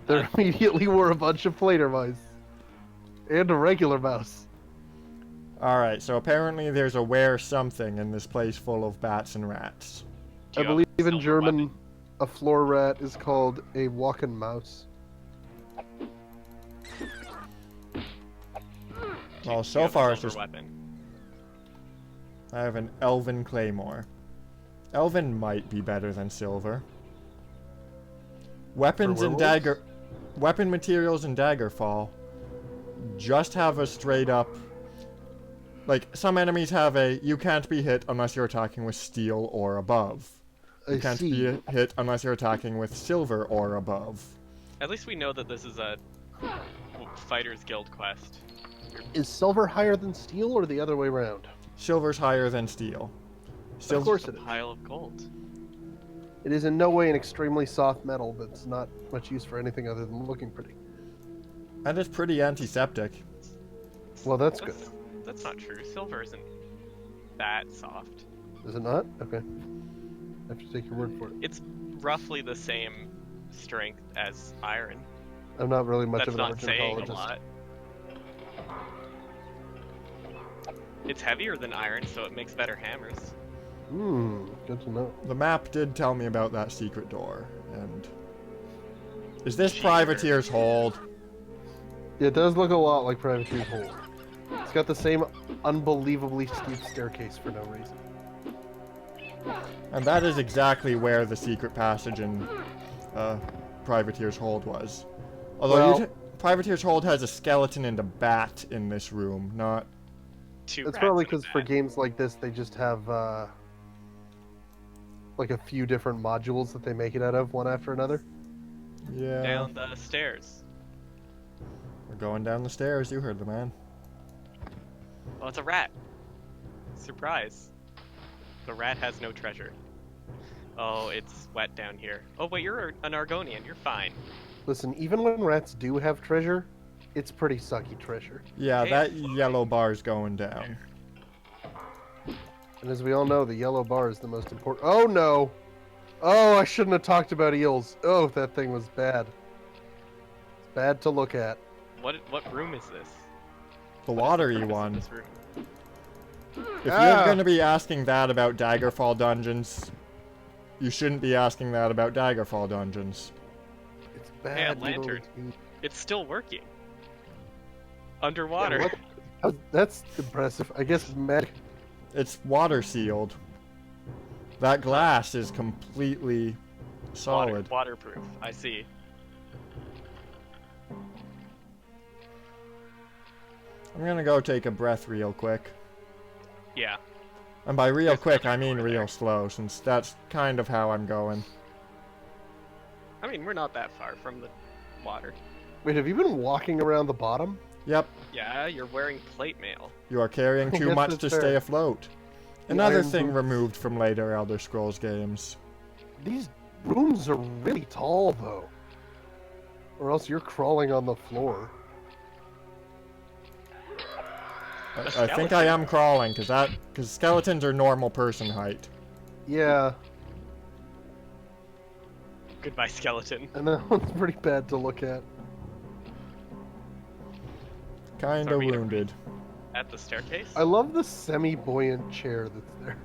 There immediately were a bunch of Flater Mice. And a regular mouse. Alright, so apparently there's a were something in this place full of bats and rats. Do I you have believe a in silver German, weapon? a floor rat is called a walking mouse. Well, Do you so have a far it's silver just... weapon? I have an Elven Claymore. Elven might be better than silver. Weapons and werewolves? weapon materials in Daggerfall just have a straight up... Like, some enemies have a, you can't be hit unless you're attacking with steel or above. You I can't see. be hit unless you're attacking with silver or above. At least we know that this is a Fighters Guild quest. Is silver higher than steel or the other way around? Silver's higher than steel. Of course it is. Pile of gold. It is in no way an extremely soft metal that's not much use for anything other than looking pretty. And it's pretty antiseptic. Well, that's good. That's not true. Silver isn't that soft. Is it not? Okay. I have to take your word for it. It's roughly the same strength as iron. I'm not really much That's of an not saying a ornithologist. lot. It's heavier than iron, so it makes better hammers. Good to know. The map did tell me about that secret door, and... Is this Cheater. Privateer's Hold? Yeah, it does look a lot like Privateer's Hold. It's got the same unbelievably steep staircase for no reason. And that is exactly where the secret passage in Privateer's Hold was. Although Well- Privateer's Hold has a skeleton and a bat in this room, not... Two It's rats probably and a because for bat. games like this, they just have like a few different modules that they make it out of, one after another. Yeah. Down the stairs. We're going down the stairs, you heard the man. Oh, it's a rat. Surprise. The rat has no treasure. Oh, it's wet down here. Oh, wait, you're an Argonian. You're fine. Listen, even when rats do have treasure, it's pretty sucky treasure. Yeah, Hey, that it's floating. yellow bar's going down. And as we all know, the yellow bar is the most important. Oh no! Oh, I shouldn't have talked about eels. Oh, that thing was bad. It's bad to look at. What room is this? The What is watery purpose of one. this room? If Ah. you're going to be asking that about Daggerfall dungeons, you shouldn't be asking that about Daggerfall dungeons. It's bad. Hey, a you lantern. know. It's still working. Yeah, Underwater. that's impressive. I guess magic. It's water sealed. That glass is completely solid. Waterproof. I see. I'm gonna go take a breath real quick. Yeah. And by real There's quick, another I mean door real there. slow, since that's kind of how I'm going. I mean, we're not that far from the water. Wait, have you been walking around the bottom? Yep, Yeah, you're wearing plate mail. you are carrying I too guess much that's to fair. stay afloat. The Another iron thing boots. removed from later Elder Scrolls games. These rooms are really tall, though. Or else you're crawling on the floor. I think I am crawling, because skeletons are normal person height. Yeah, Goodbye, skeleton. and that one's pretty bad to look at. Kinda Sorry, we gotta wounded. At the staircase? I love the semi-buoyant chair that's there.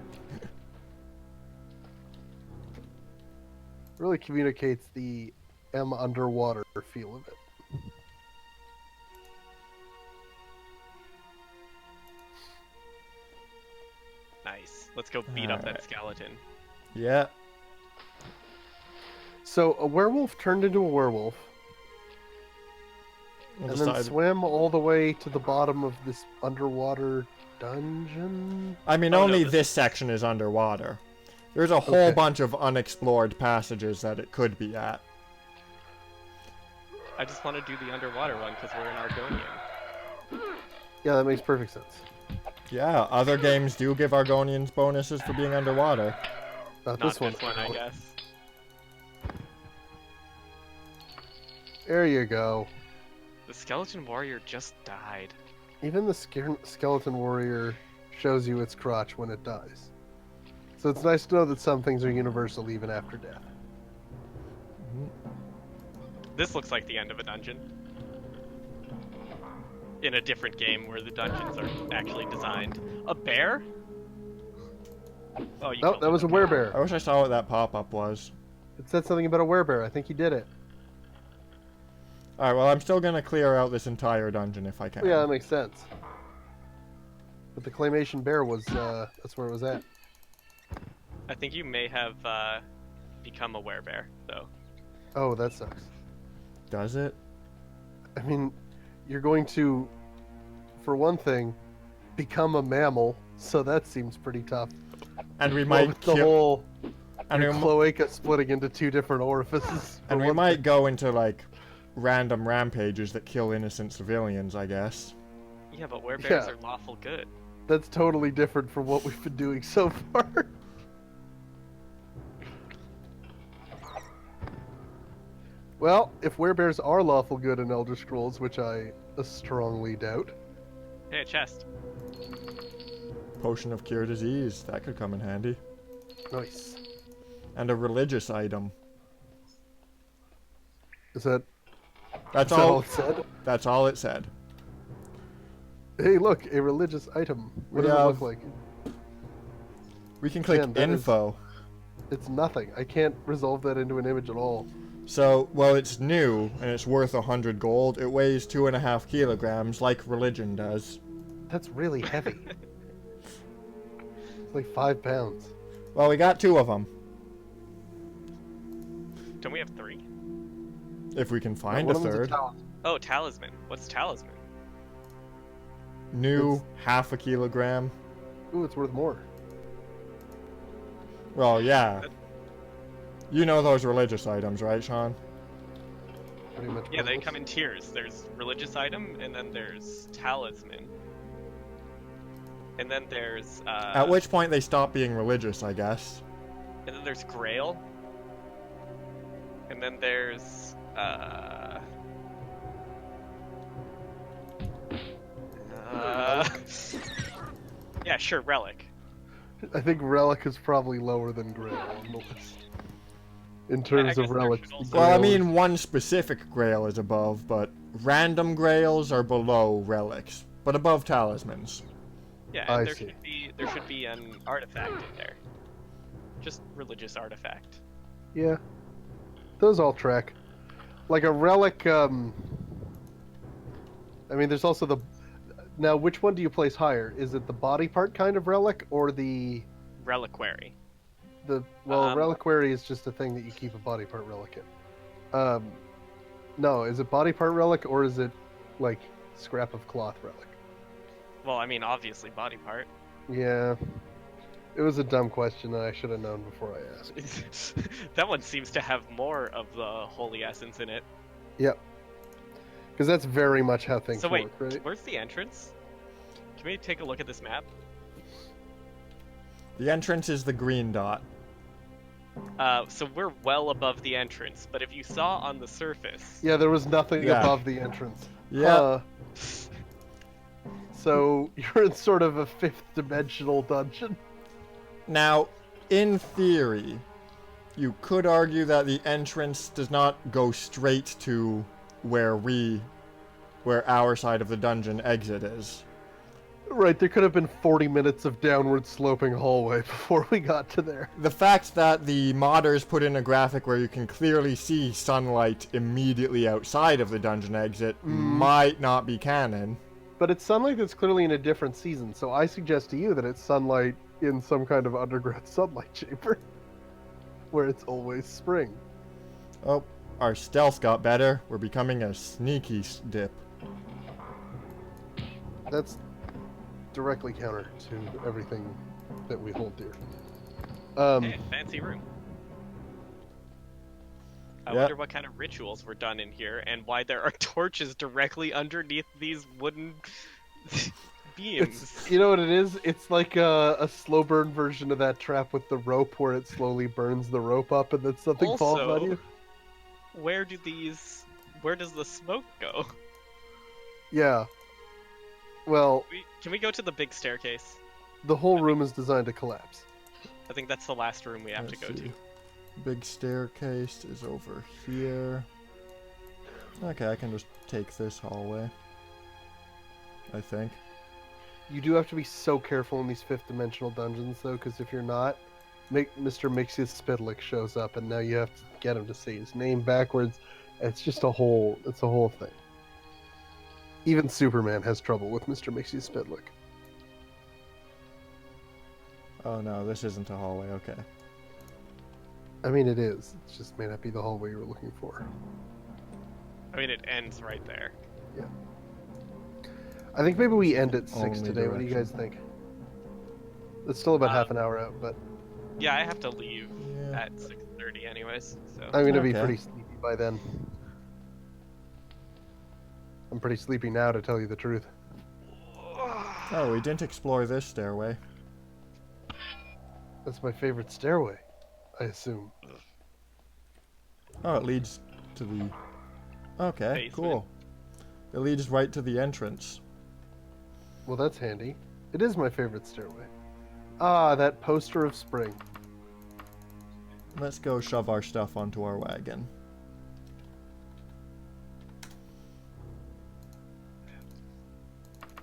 Really communicates the underwater feel of it. Nice. Let's go beat up that Alright. skeleton. Yeah, So a werewolf turned into a werewolf, we'll and then decide- swam all the way to the bottom of this underwater dungeon. I mean, Oh, no, only this this is- section is underwater. There's a whole Okay. bunch of unexplored passages that it could be at. I just want to do the underwater one because we're an Argonian. Yeah, that makes perfect sense. Yeah, other games do give Argonians bonuses for being underwater. Not Not this one. I guess. There you go. The skeleton warrior just died. Even the skeleton warrior shows you its crotch when it dies. So it's nice to know that some things are universal even after death. This looks like the end of a dungeon. In a different game where the dungeons are actually designed. A bear? Oh, you No, killed that it. was a Okay. werebear. I wish I saw what that pop-up was. It said something about a werebear. I think he did it. Alright, well, I'm still gonna clear out this entire dungeon if I can. Oh, yeah, that makes sense. But the claymation bear was, that's where it was at. I think you may have become a werebear, though. Oh, that sucks. Does it? I mean, you're going to, for one thing, become a mammal, so that seems pretty tough. And we Well, might with the kill... whole And your we, cloaca splitting into two different orifices. and for we one might thing. go into, like, random rampages that kill innocent civilians, I guess. Yeah, but werebears Yeah. are lawful good. That's totally different from what we've been doing so far. Well, if werebears are lawful good in Elder Scrolls, which I strongly doubt. Hey, a chest. Potion of Cure Disease. That could come in handy. Nice. And a religious item. Is that That's all all. it said? That's all it said. Hey, look, a religious item. What We does it look have- like? We can click Man, that is- info. It's nothing. I can't resolve that into an image at all. So, well, it's new and it's worth 100 gold. It weighs 2.5 kilograms, like religion does. That's really heavy. It's like 5 pounds. Well, we got 2 of them. Don't we have 3? If we can find One a of them's third. talisman. Oh, talisman. What's talisman? New, It's- half a kilogram. Ooh, it's worth more. Well, yeah. You know those religious items, right, Sean? Pretty much. Yeah, they pointless. come in tiers. There's religious item, and then there's talisman. And then there's At which point they stop being religious, I guess. and then there's grail. And then there's yeah, sure, relic. I think relic is probably lower than grail on the list. In terms guess of there relics. should also- Well, I Grail is- mean, one specific grail is above, but random grails are below relics, but above talismans. Yeah, I and there see. should be an artifact in there. Just religious artifact. Yeah. Those all track. Like a relic, I mean, there's also the... Now, which one do you place higher? Is it the body part kind of relic, or the... Reliquary. Well, reliquary is just a thing that you keep a body part relic in. No, is it body part relic, or is it, like, scrap of cloth relic? Well, I mean, obviously body part. Yeah. It was a dumb question, and I should have known before I asked. That one seems to have more of the holy essence in it. Yep. Because that's very much how things So wait, work, right? where's the entrance? Can we take a look at this map? The entrance is the green dot. So we're well above the entrance, but if you saw on the surface, Yeah, there was nothing Yeah. above the entrance. Yeah. So you're in sort of a fifth dimensional dungeon. Now, in theory, you could argue that the entrance does not go straight to where our side of the dungeon exit is. Right, there could have been 40 minutes of downward sloping hallway before we got to there. The fact that the modders put in a graphic where you can clearly see sunlight immediately outside of the dungeon exit might not be canon. But it's sunlight that's clearly in a different season, so I suggest to you that it's sunlight in some kind of underground sunlight chamber. Where it's always spring. Oh, our stealth got better. We're becoming a sneaky dip. That's directly counter to everything that we hold dear. hey, fancy room. I Yeah. wonder what kind of rituals were done in here, and why there are torches directly underneath these wooden beams. It's, you know what it is? It's like a slow burn version of that trap with the rope where it slowly burns the rope up and then something falls on you. Where does the smoke go? Yeah. Well, Can we go to the big staircase? the whole room is designed to collapse. I think that's the last room we have to go Let's to. see. Big staircase is over here. Okay, I can just take this hallway. I think. You do have to be so careful in these fifth dimensional dungeons, though, because if you're not, Mr. Mixius Spitlick shows up, and now you have to get him to say his name backwards. It's just a whole thing. Even Superman has trouble with Mr. Mixius Spitlick. Oh no, this isn't a hallway, okay. I mean, it is. It just may not be the hallway you were looking for. I mean, it ends right there. I think maybe we end at 6 Only today. What do you guys direction. think? It's still about Um, half an hour out, but Yeah, I have to leave Yeah. at 6:30 anyways, so... I'm going to be Okay. pretty sleepy by then. I'm pretty sleepy now, to tell you the truth. Oh, we didn't explore this stairway. That's my favorite stairway, I assume. Oh, it leads to the... Okay, Basement. cool. It leads right to the entrance. Well, that's handy. It is my favorite stairway. Ah, that poster of spring. Let's go shove our stuff onto our wagon.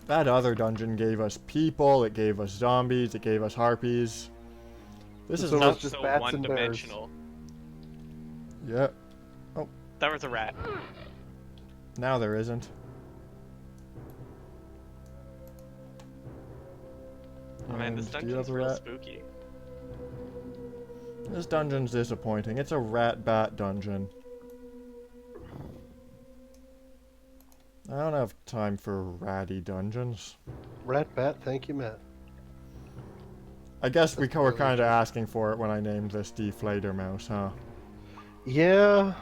That other dungeon gave us people, it gave us zombies, it gave us harpies. This is So not... it's just So bats and bears. one-dimensional. Yep. That was a rat. Now there isn't. Oh man, this And do you have dungeon's a real rat? spooky. This dungeon's disappointing. It's a rat-bat dungeon. I don't have time for ratty dungeons. Rat bat, thank you, Matt. I guess we That's were really kind of asking for it when I named this Deflator Mouse, huh? Yeah.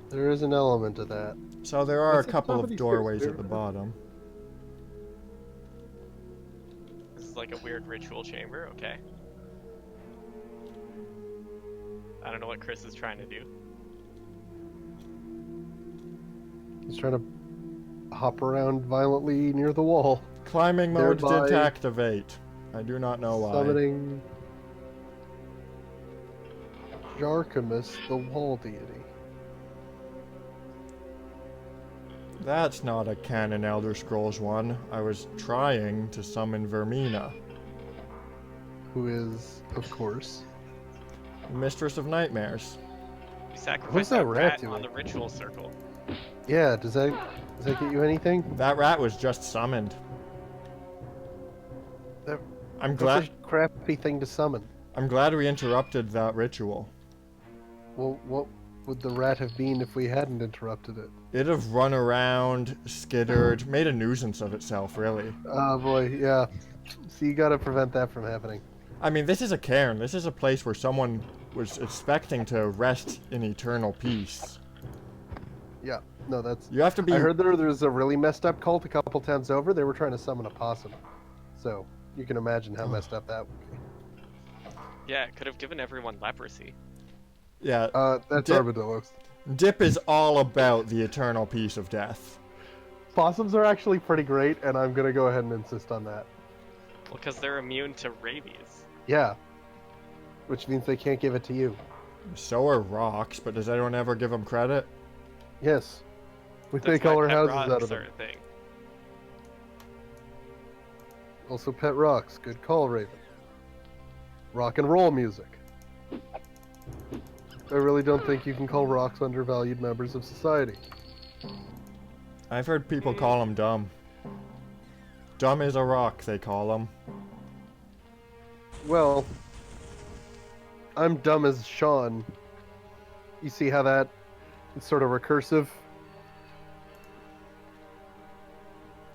There is an element of that. So there are What's a at the couple top of of these doorways stairs? at the bottom. This is like a weird ritual chamber, okay. I don't know what Chris is trying to do. He's trying to hop around violently near the wall, Climbing mode Thereby didn't activate. I do not know why. summoning Jarkamus, the wall deity. That's not a canon Elder Scrolls one. I was trying to summon Vermina, Who is, of course, Mistress of Nightmares. You sacrifice What's that a rat rat doing? on the ritual circle. yeah. Does that get you anything? That rat was just summoned. That- I'm That's glad. a crappy thing to summon. I'm glad we interrupted that ritual. Well, what would the rat have been if we hadn't interrupted it? It'd have run around, skittered, made a nuisance of itself, really. Oh boy, yeah. So you gotta prevent that from happening. I mean, this is a cairn. This is a place where someone was expecting to rest in eternal peace. Yeah. No, that's. You have to be... I heard there's a really messed up cult a couple towns over. They were trying to summon a possum. So you can imagine how messed up that would be. Yeah, it could have given everyone leprosy. Yeah, That's Dip- Armadillos. Dip is all about the eternal peace of death. Possums are actually pretty great, and I'm gonna go ahead and insist on that. Well, because they're immune to rabies. Yeah. Which means they can't give it to you. So are rocks, but does anyone ever give them credit? Yes. We That's make why all our pet houses rocks out of are them. a thing. Also, pet rocks. Good call, Raven. Rock and roll music. I really don't think you can call rocks undervalued members of society. I've heard people call them dumb. Dumb is a rock, they call them. Well, I'm dumb as Sean. You see how that is sort of recursive?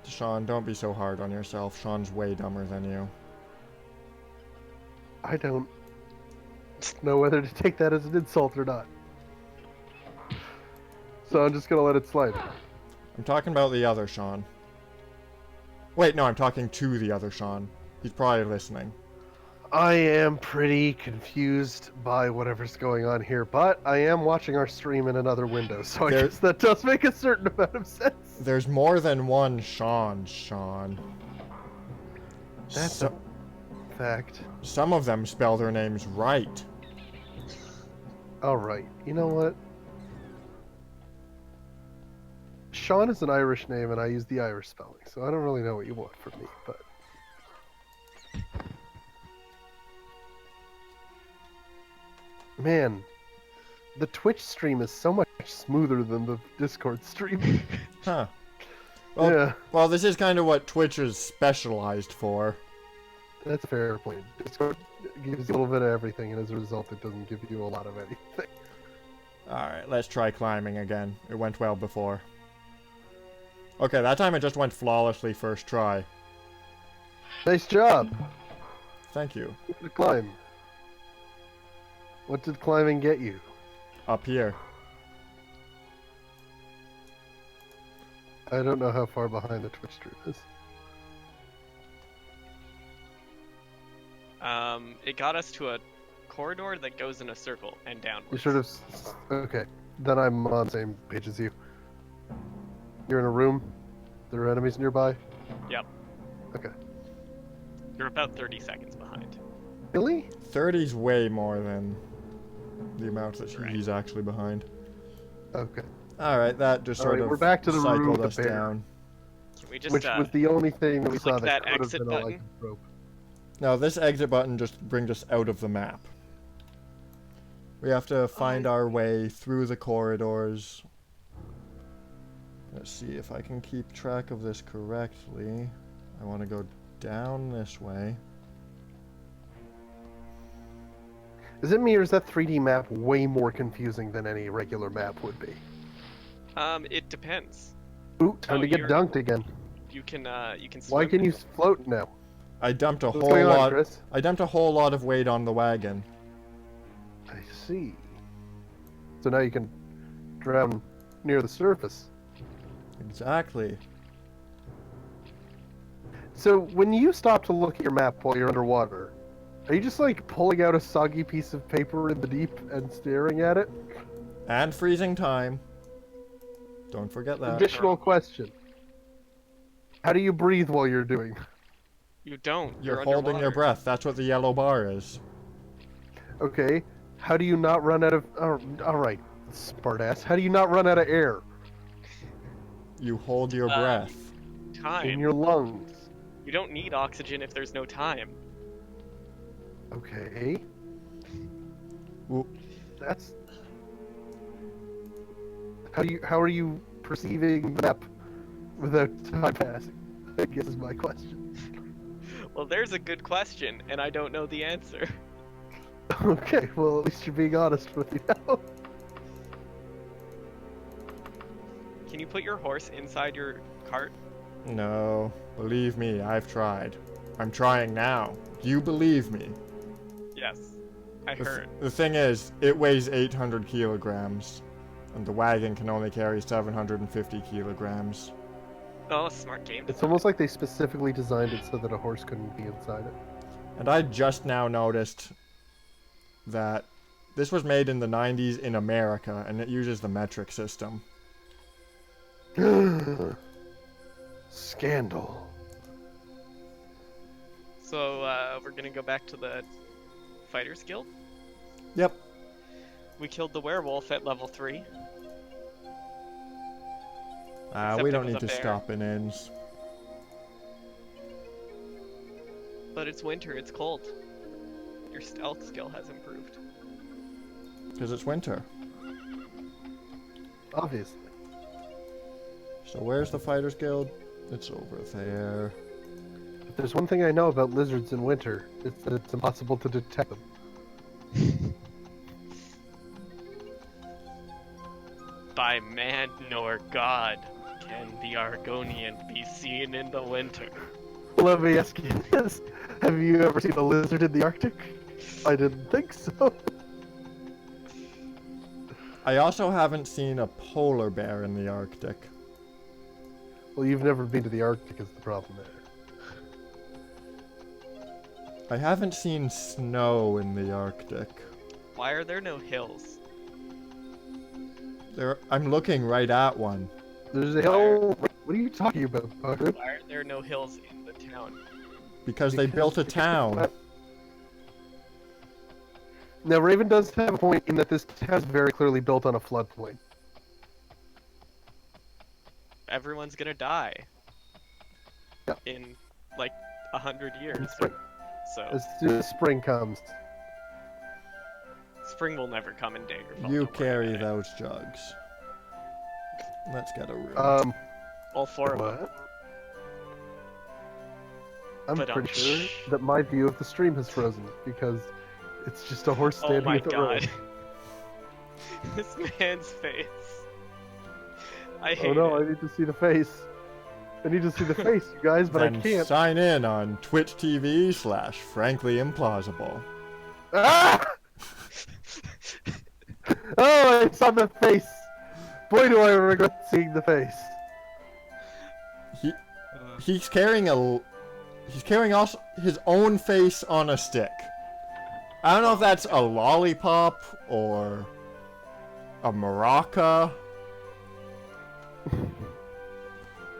Sean, don't be so hard on yourself. Sean's way dumber than you. I don't know whether to take that as an insult or not. So I'm just gonna let it slide. I'm talking about the other Sean. Wait, no, I'm talking to the other Sean. He's probably listening. I am pretty confused by whatever's going on here, but I am watching our stream in another window, so I There- guess that does make a certain amount of sense. There's more than one Sean. That's So- a fact. some of them spell their names right. Alright, you know what? Sean is an Irish name, and I use the Irish spelling, so I don't really know what you want from me, but... Man, the Twitch stream is so much smoother than the Discord stream. Huh. Well, Yeah, well, this is kind of what Twitch is specialized for. that's a fair point. Discord gives you a little bit of everything, and as a result, it doesn't give you a lot of anything. Alright, let's try climbing again. It went well before. Okay, that time it just went flawlessly first try. Nice job! Thank you. Way to climb. What did climbing get you? Up here. I don't know how far behind the Twitch stream is. It got us to a corridor that goes in a circle and You downwards. sort of. Okay, then I'm on the same page as you. You're in a room. There are enemies nearby. Yep. Okay. You're about 30 seconds behind. Really? 30's way more than the amount that Right. he's actually behind. Okay. Alright, that just All sort right, of we're back to the room cycled with us the bear. down. Can we just Which was the only thing that we saw click that that could have exit been a button? lycanthrope. Now, this exit button just brings us out of the map. We have to find our way through the corridors. Let's see if I can keep track of this correctly. I want to go down this way. Is it me or is that 3D map way more confusing than any regular map would be? It depends. Ooh, time Oh, to get you're- dunked again. You can swim. Why can you float now? I dumped a What's whole going on, lot. Chris? I dumped a whole lot of weight on the wagon. I see. So now you can drown near the surface. Exactly. So when you stop to look at your map while you're underwater, are you just like pulling out a soggy piece of paper in the deep and staring at it? And freezing time. Don't forget that. Additional question. How do you breathe while you're doing? You don't. You're holding your underwater. breath. That's what the yellow bar is. Okay. How do you not run out of... Oh, all right, smartass. How do you not run out of air You hold your breath. Time. in your lungs? You don't need oxygen if there's no time. Okay. Well, That's... How are you perceiving the map without time passing? I guess is my question. Well, there's a good question, and I don't know the answer. Okay, well at least you're being honest with me now. Can you put your horse inside your cart? no. Believe me, I've tried. I'm trying now. You believe me. Yes. I heard. The thing is, it weighs 800 kilograms, and the wagon can only carry 750 kilograms. Oh, smart game. It's almost like they specifically designed it so that a horse couldn't be inside And I just now noticed that this was made in the 90s in America, and it uses the metric system. it. Scandal. So, we're gonna go back to the Fighters Guild. Yep. We killed the werewolf at level 3. We Except don't it was need a to bear. stop in inns. But it's winter, it's cold. Your stealth skill has improved. Because it's winter. Obviously. So where's the Fighters Guild? It's over there. If there's one thing I know about lizards in winter, it's that it's impossible to detect them. By man nor god can the Argonian be seen in the winter. Let me ask you this. Have you ever seen a lizard in the Arctic? I didn't think so. I also haven't seen a polar bear in the Arctic. Well, you've never been to the Arctic is the problem there. I haven't seen snow in the Arctic. Why are there no hills? I'm looking right at one. There's a hill... What are you talking about, Bucker? Why are there no hills in the town? Because they built a town. Now, Raven does have a point in that this town is very clearly built on a floodplain. Everyone's gonna die. Yeah. In, like, 100 years. Spring. So, As soon as spring comes. spring will never come in Daggerfall. You don't worry carry about it. those jugs. Let's get a room. All 4 of them. What? I'm But, pretty sure that my view of the stream has frozen because it's just a horse Oh standing my at the road. god. This man's face. I hate Oh no, I it. need to see the face. I need to see the face, you guys, but Then I can't. sign in on Twitch TV/Frankly Implausible. Ah! Oh, I saw the face. Boy, do I regret seeing the face. He's carrying also his own face on a stick. I don't know if that's a lollipop or a maraca.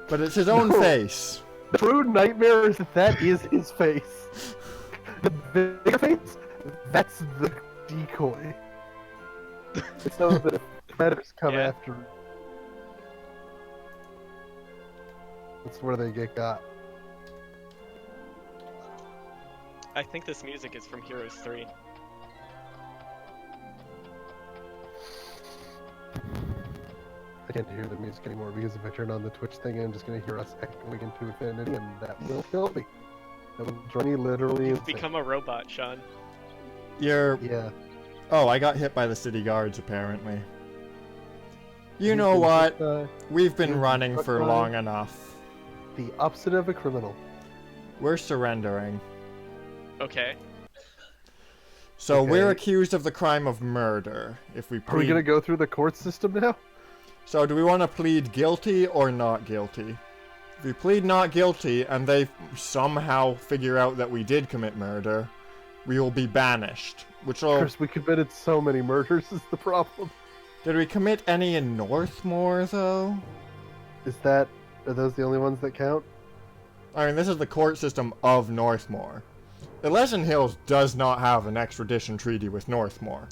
But it's his own No. face. The true nightmare is that is his face. The bigger face, that's the decoy. It's so that predators come Yeah. after him. That's where they get got. I think this music is from Heroes 3. I can't hear the music anymore because if I turn on the Twitch thing, I'm just gonna hear us echoing into infinity, and that will kill me. That will drive me literally You've insane. become a robot, Sean. You're... Yeah. Oh, I got hit by the city guards, apparently. You You've know been what? hit by We've been you've been running struck for by- long enough. The opposite of a criminal. We're surrendering. Okay. So we're Okay. accused of the crime of murder. If we Are we plead... gonna go through the court system now? So do we want to plead guilty or not guilty? If we plead not guilty and they somehow figure out that we did commit murder, we will be banished. Which Of will... course, we committed so many murders is the problem. Did we commit any in Northmore, though? Are those the only ones that count? I mean, this is the court system of Northmore. Eleven Hills does not have an extradition treaty with Northmore.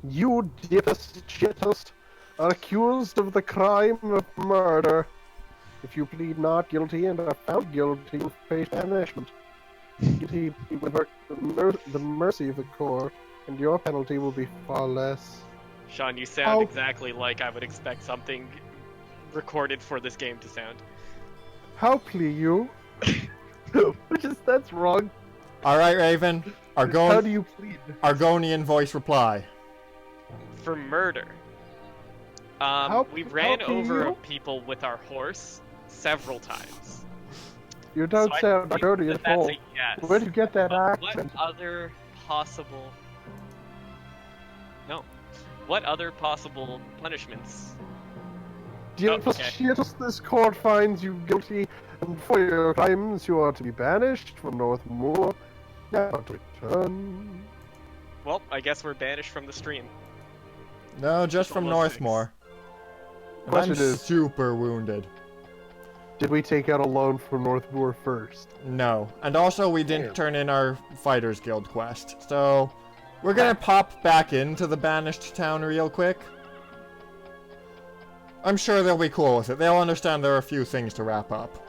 You Dyppest are accused of the crime of murder. If you plead not guilty and are found guilty, you face banishment. Guilty will hurt the mercy of the court, and your penalty will be far less. Sean, you sound How- exactly like I would expect something recorded for this game to sound. How plea you? That's wrong. Alright, Raven. How do Argon- you plead? Argonian voice reply. For murder. We how ran can over you? people with our horse several times. You don't So I sound think dirty that at that's all. a yes. Where did you get that But what accent? other possible... No. What other possible punishments? Dyppest, this court finds you guilty, and for your crimes you are to be banished from Northmore. Now to return. Well, I guess we're banished from the stream. No, just from Almost Northmore. And Question I'm is- super wounded. Did we take out a loan from Northmore first? No. And also, we didn't Damn. turn in our Fighters Guild quest. So, we're gonna pop back into the banished town real quick. I'm sure they'll be cool with it. They'll understand there are a few things to wrap up.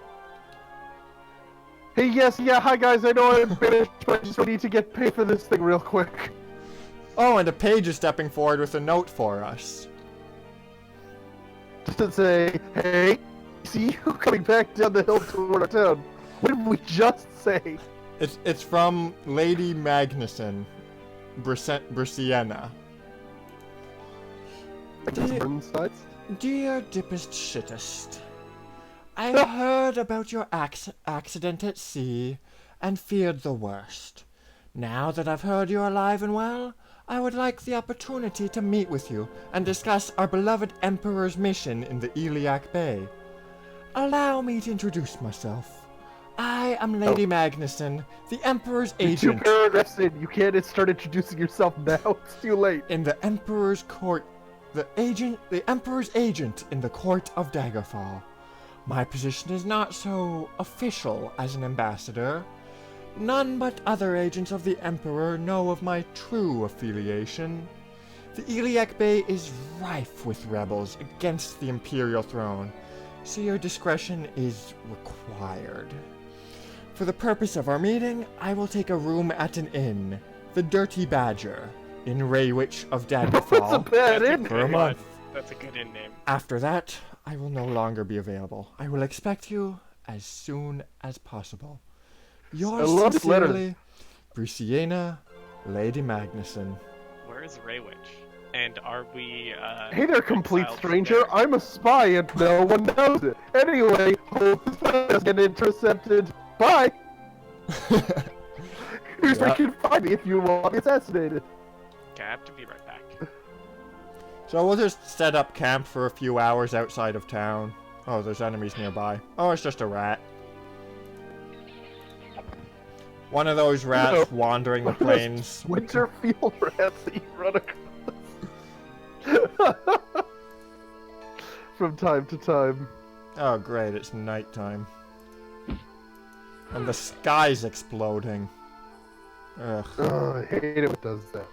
Hey, yes, yeah, hi guys, I know I'm banished, but I just need to get paid for this thing real quick. Oh, and a page is stepping forward with a note for us. Just to say, hey, see you coming back down the hill toward our town. What did we just say? It's from Lady Magnuson, Brisiena. Insights? Dear Dyppest Shittest, I heard about your accident at sea and feared the worst. Now that I've heard you're alive and well, I would like the opportunity to meet with you and discuss our beloved Emperor's mission in the Iliac Bay. Allow me to introduce myself. I am Lady Magnuson, the Emperor's You're 2 agent paragraphs in, you can't start introducing yourself now, it's too late. in the Emperor's court. The Emperor's agent in the court of Daggerfall. My position is not so official as an ambassador. None but other agents of the Emperor know of my true affiliation. The Iliac Bay is rife with rebels against the Imperial throne, so your discretion is required. For the purpose of our meeting, I will take a room at an inn, the Dirty Badger, in Raywitch of That's a Daggerfall, bad That's a end. for a good month. one. That's a good in name. After that, I will no longer be available. I will expect you as soon as possible. I Yours love this letter. sincerely, Brisiena, Lady Magnuson. Where is Raywitch? And are we, Hey there, complete exiled from stranger. there? I'm a spy and no one knows it. Anyway, hope this plan doesn't get intercepted. Bye. Here's where Yeah. you can find me if you want me assassinated. Okay, I have to be right back. So we'll just set up camp for a few hours outside of town. Oh, there's enemies nearby. Oh, it's just a rat. One of those rats No. wandering the One of those plains. winter field rats that you run across. From time to time. Oh great, it's nighttime. And the sky's exploding. Ugh. Oh, I hate it when it does that.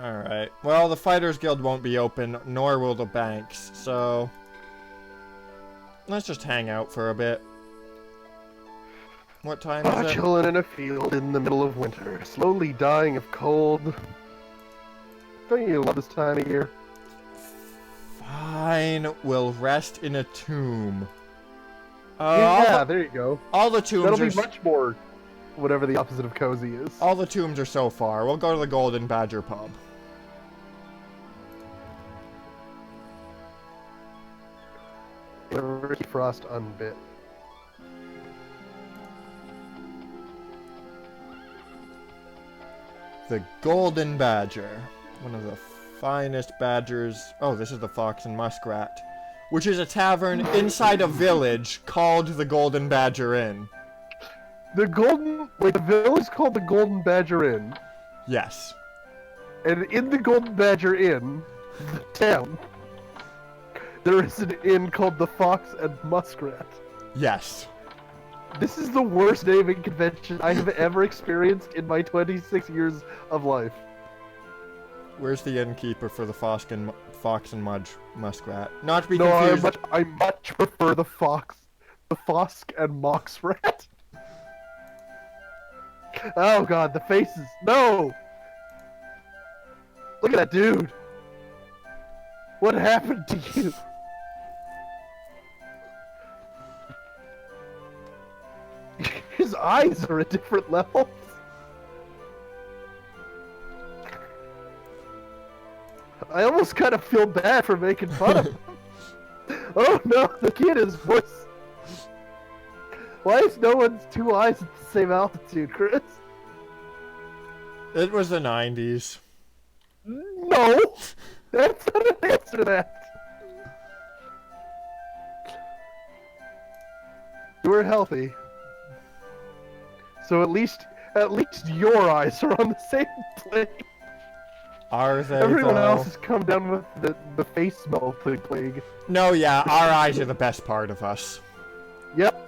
Alright. Well, the Fighters Guild won't be open, nor will the banks, so... let's just hang out for a bit. What time is it? Chilling in a field in the middle of winter, slowly dying of cold. Don't you love this time of year? Fine, we'll rest in a tomb. Yeah, there you go. All the tombs That'll are... be much more whatever the opposite of cozy is. all the tombs are so far. We'll go to the Golden Badger pub. Ricky Frost unbit. The Golden Badger. One of the finest badgers... oh, this is the Fox and Muskrat. Which is a tavern inside a village called the Golden Badger Inn. The village is called the Golden Badger Inn. Yes. And in the Golden Badger Inn, the town, there is an inn called the Fox and Muskrat. Yes. This is the worst naming convention I have ever experienced in my 26 years of life. Where's the innkeeper for the Fox and Muskrat? Not to be No, confused. I much prefer the Fosk and Moxrat. Oh god, the faces. No! Look at that dude. What happened to you? His eyes are at different levels. I almost kind of feel bad for making fun of him. Oh no, the kid is worse. Why is no one's two eyes at the same altitude, Chris? It was the 90s. No! That's not an answer to that. You were healthy. So at least your eyes are on the same plane. Are they, Everyone though? else has come down with the face melting plague. No, yeah, our eyes are the best part of us. Yep.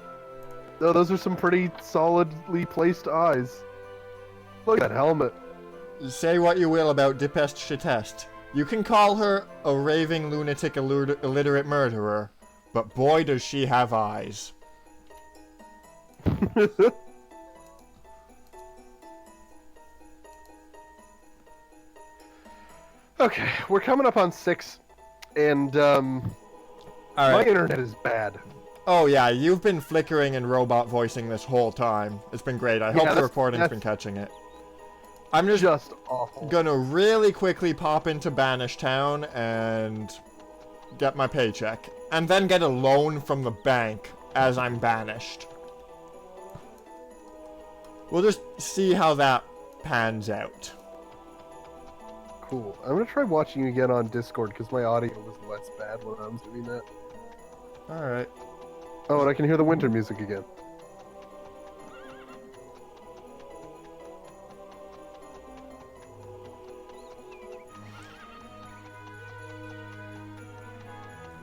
No, those are some pretty solidly placed eyes. Look at that helmet. Say what you will about Dyppest Shitest. You can call her a raving lunatic illiterate murderer, but boy does she have eyes. Okay, we're coming up on 6, and my Alright. internet is bad. Oh yeah, you've been flickering and robot voicing this whole time. It's been great. I hope the that's- recording's been catching it. I'm Just awful. gonna really quickly pop into Banish Town and get my paycheck. And then get a loan from the bank as I'm banished. We'll just see how that pans out. Cool. I'm gonna try watching you again on Discord because my audio was less bad when I was doing that. Alright. Oh, and I can hear the winter music again.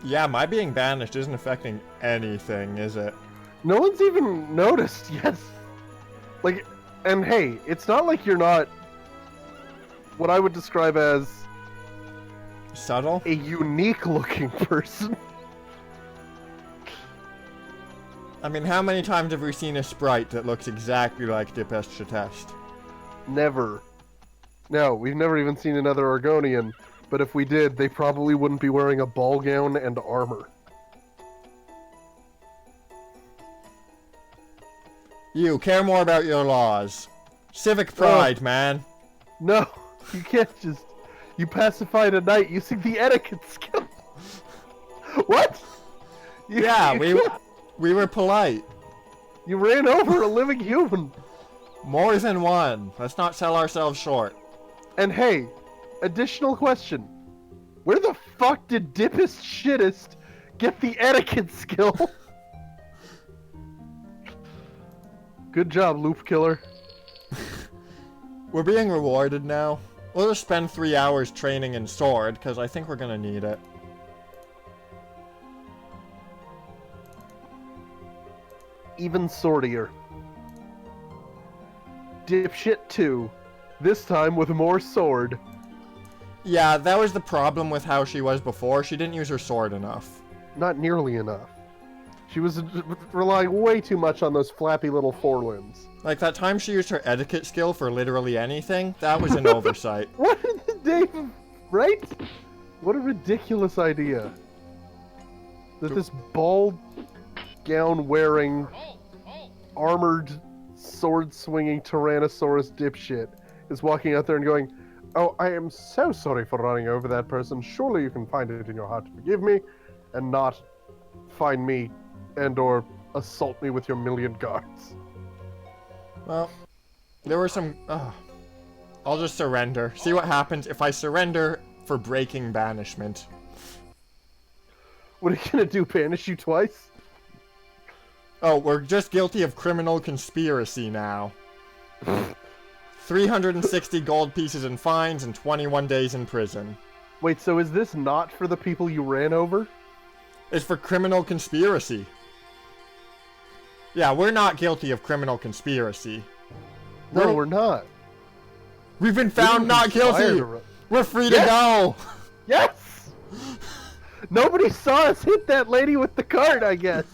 Yeah, my being banished isn't affecting anything, is it? No one's even noticed yet. Like, and hey, it's not like you're not what I would describe as Subtle? a unique looking person. I mean, how many times have we seen a sprite that looks exactly like Dyppest Shitest? Never. No, we've never even seen another Argonian, but if we did, they probably wouldn't be wearing a ball gown and armor. You care more about your laws. Civic pride, man. No, you can't just... You pacified a knight using the etiquette skill. What? Yeah, you, we were polite. You ran over a living human. More than one. Let's not sell ourselves short. And hey, additional question. Where the fuck did Dyppest Shittest get the etiquette skill? Good job, loop killer. We're being rewarded now. We'll just spend 3 hours training in sword, because I think we're gonna need it. Even swordier. Dipshit 2. This time with more sword. Yeah, that was the problem with how she was before. She didn't use her sword enough. Not nearly enough. She was relying way too much on those flappy little forelimbs. Like, that time she used her etiquette skill for literally anything, that was an oversight. What in the name of... Right? What a ridiculous idea. That this ball gown wearing, armored, sword swinging Tyrannosaurus dipshit is walking out there and going, "Oh, I am so sorry for running over that person. Surely you can find it in your heart to forgive me and not find me and or assault me with your million guards." Well, there were some... I'll just surrender. See what happens if I surrender for breaking banishment. What are you gonna do, banish you twice? Oh, we're just guilty of criminal conspiracy now. 360 gold pieces in fines and 21 days in prison. Wait, so is this not for the people you ran over? It's for criminal conspiracy. Yeah, we're not guilty of criminal conspiracy. No, we're not. We've been found not guilty! We're free to Yes! go! Yes! Nobody saw us hit that lady with the cart, I guess.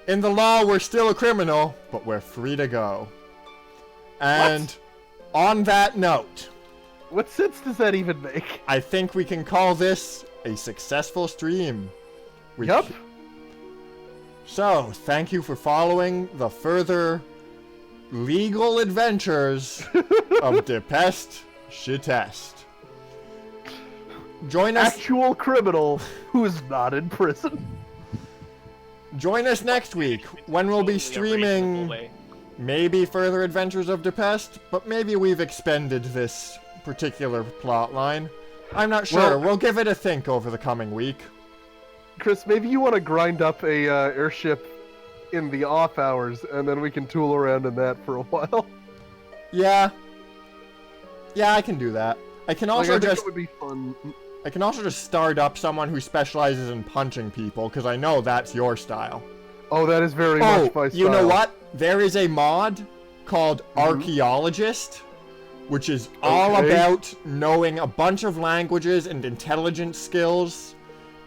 In the law, we're still a criminal, but we're free to go. And on that note, What sense does that even make? I think we can call this a successful stream. Yup. So, thank you for following the further legal adventures of Dyppest Shitest. Join us. Actual criminal who's not in prison. Join us next week when we'll be streaming maybe further adventures of Dyppest, but maybe we've expended this particular plot line. I'm not sure. Well, we'll give it a think over the coming week. Chris, maybe you want to grind up a airship in the off hours, and then we can tool around in that for a while. Yeah. Yeah, I can do that. I can also I think just it would be fun. I can also just start up someone who specializes in punching people, because I know that's your style. Oh, that is very much my style. You know what? There is a mod called Archaeologist, which is all about knowing a bunch of languages and intelligence skills,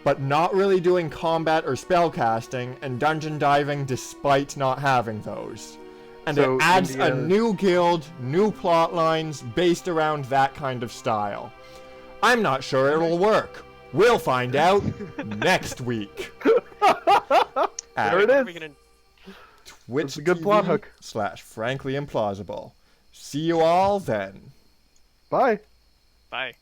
but not really doing combat or spellcasting and dungeon diving despite not having those. And So, it adds a Indiana- new guild, new plot lines based around that kind of style. I'm not sure it'll work. We'll find out next week. There it is. Twitch That's a good plot hook. /frankly implausible. See you all then. Bye. Bye.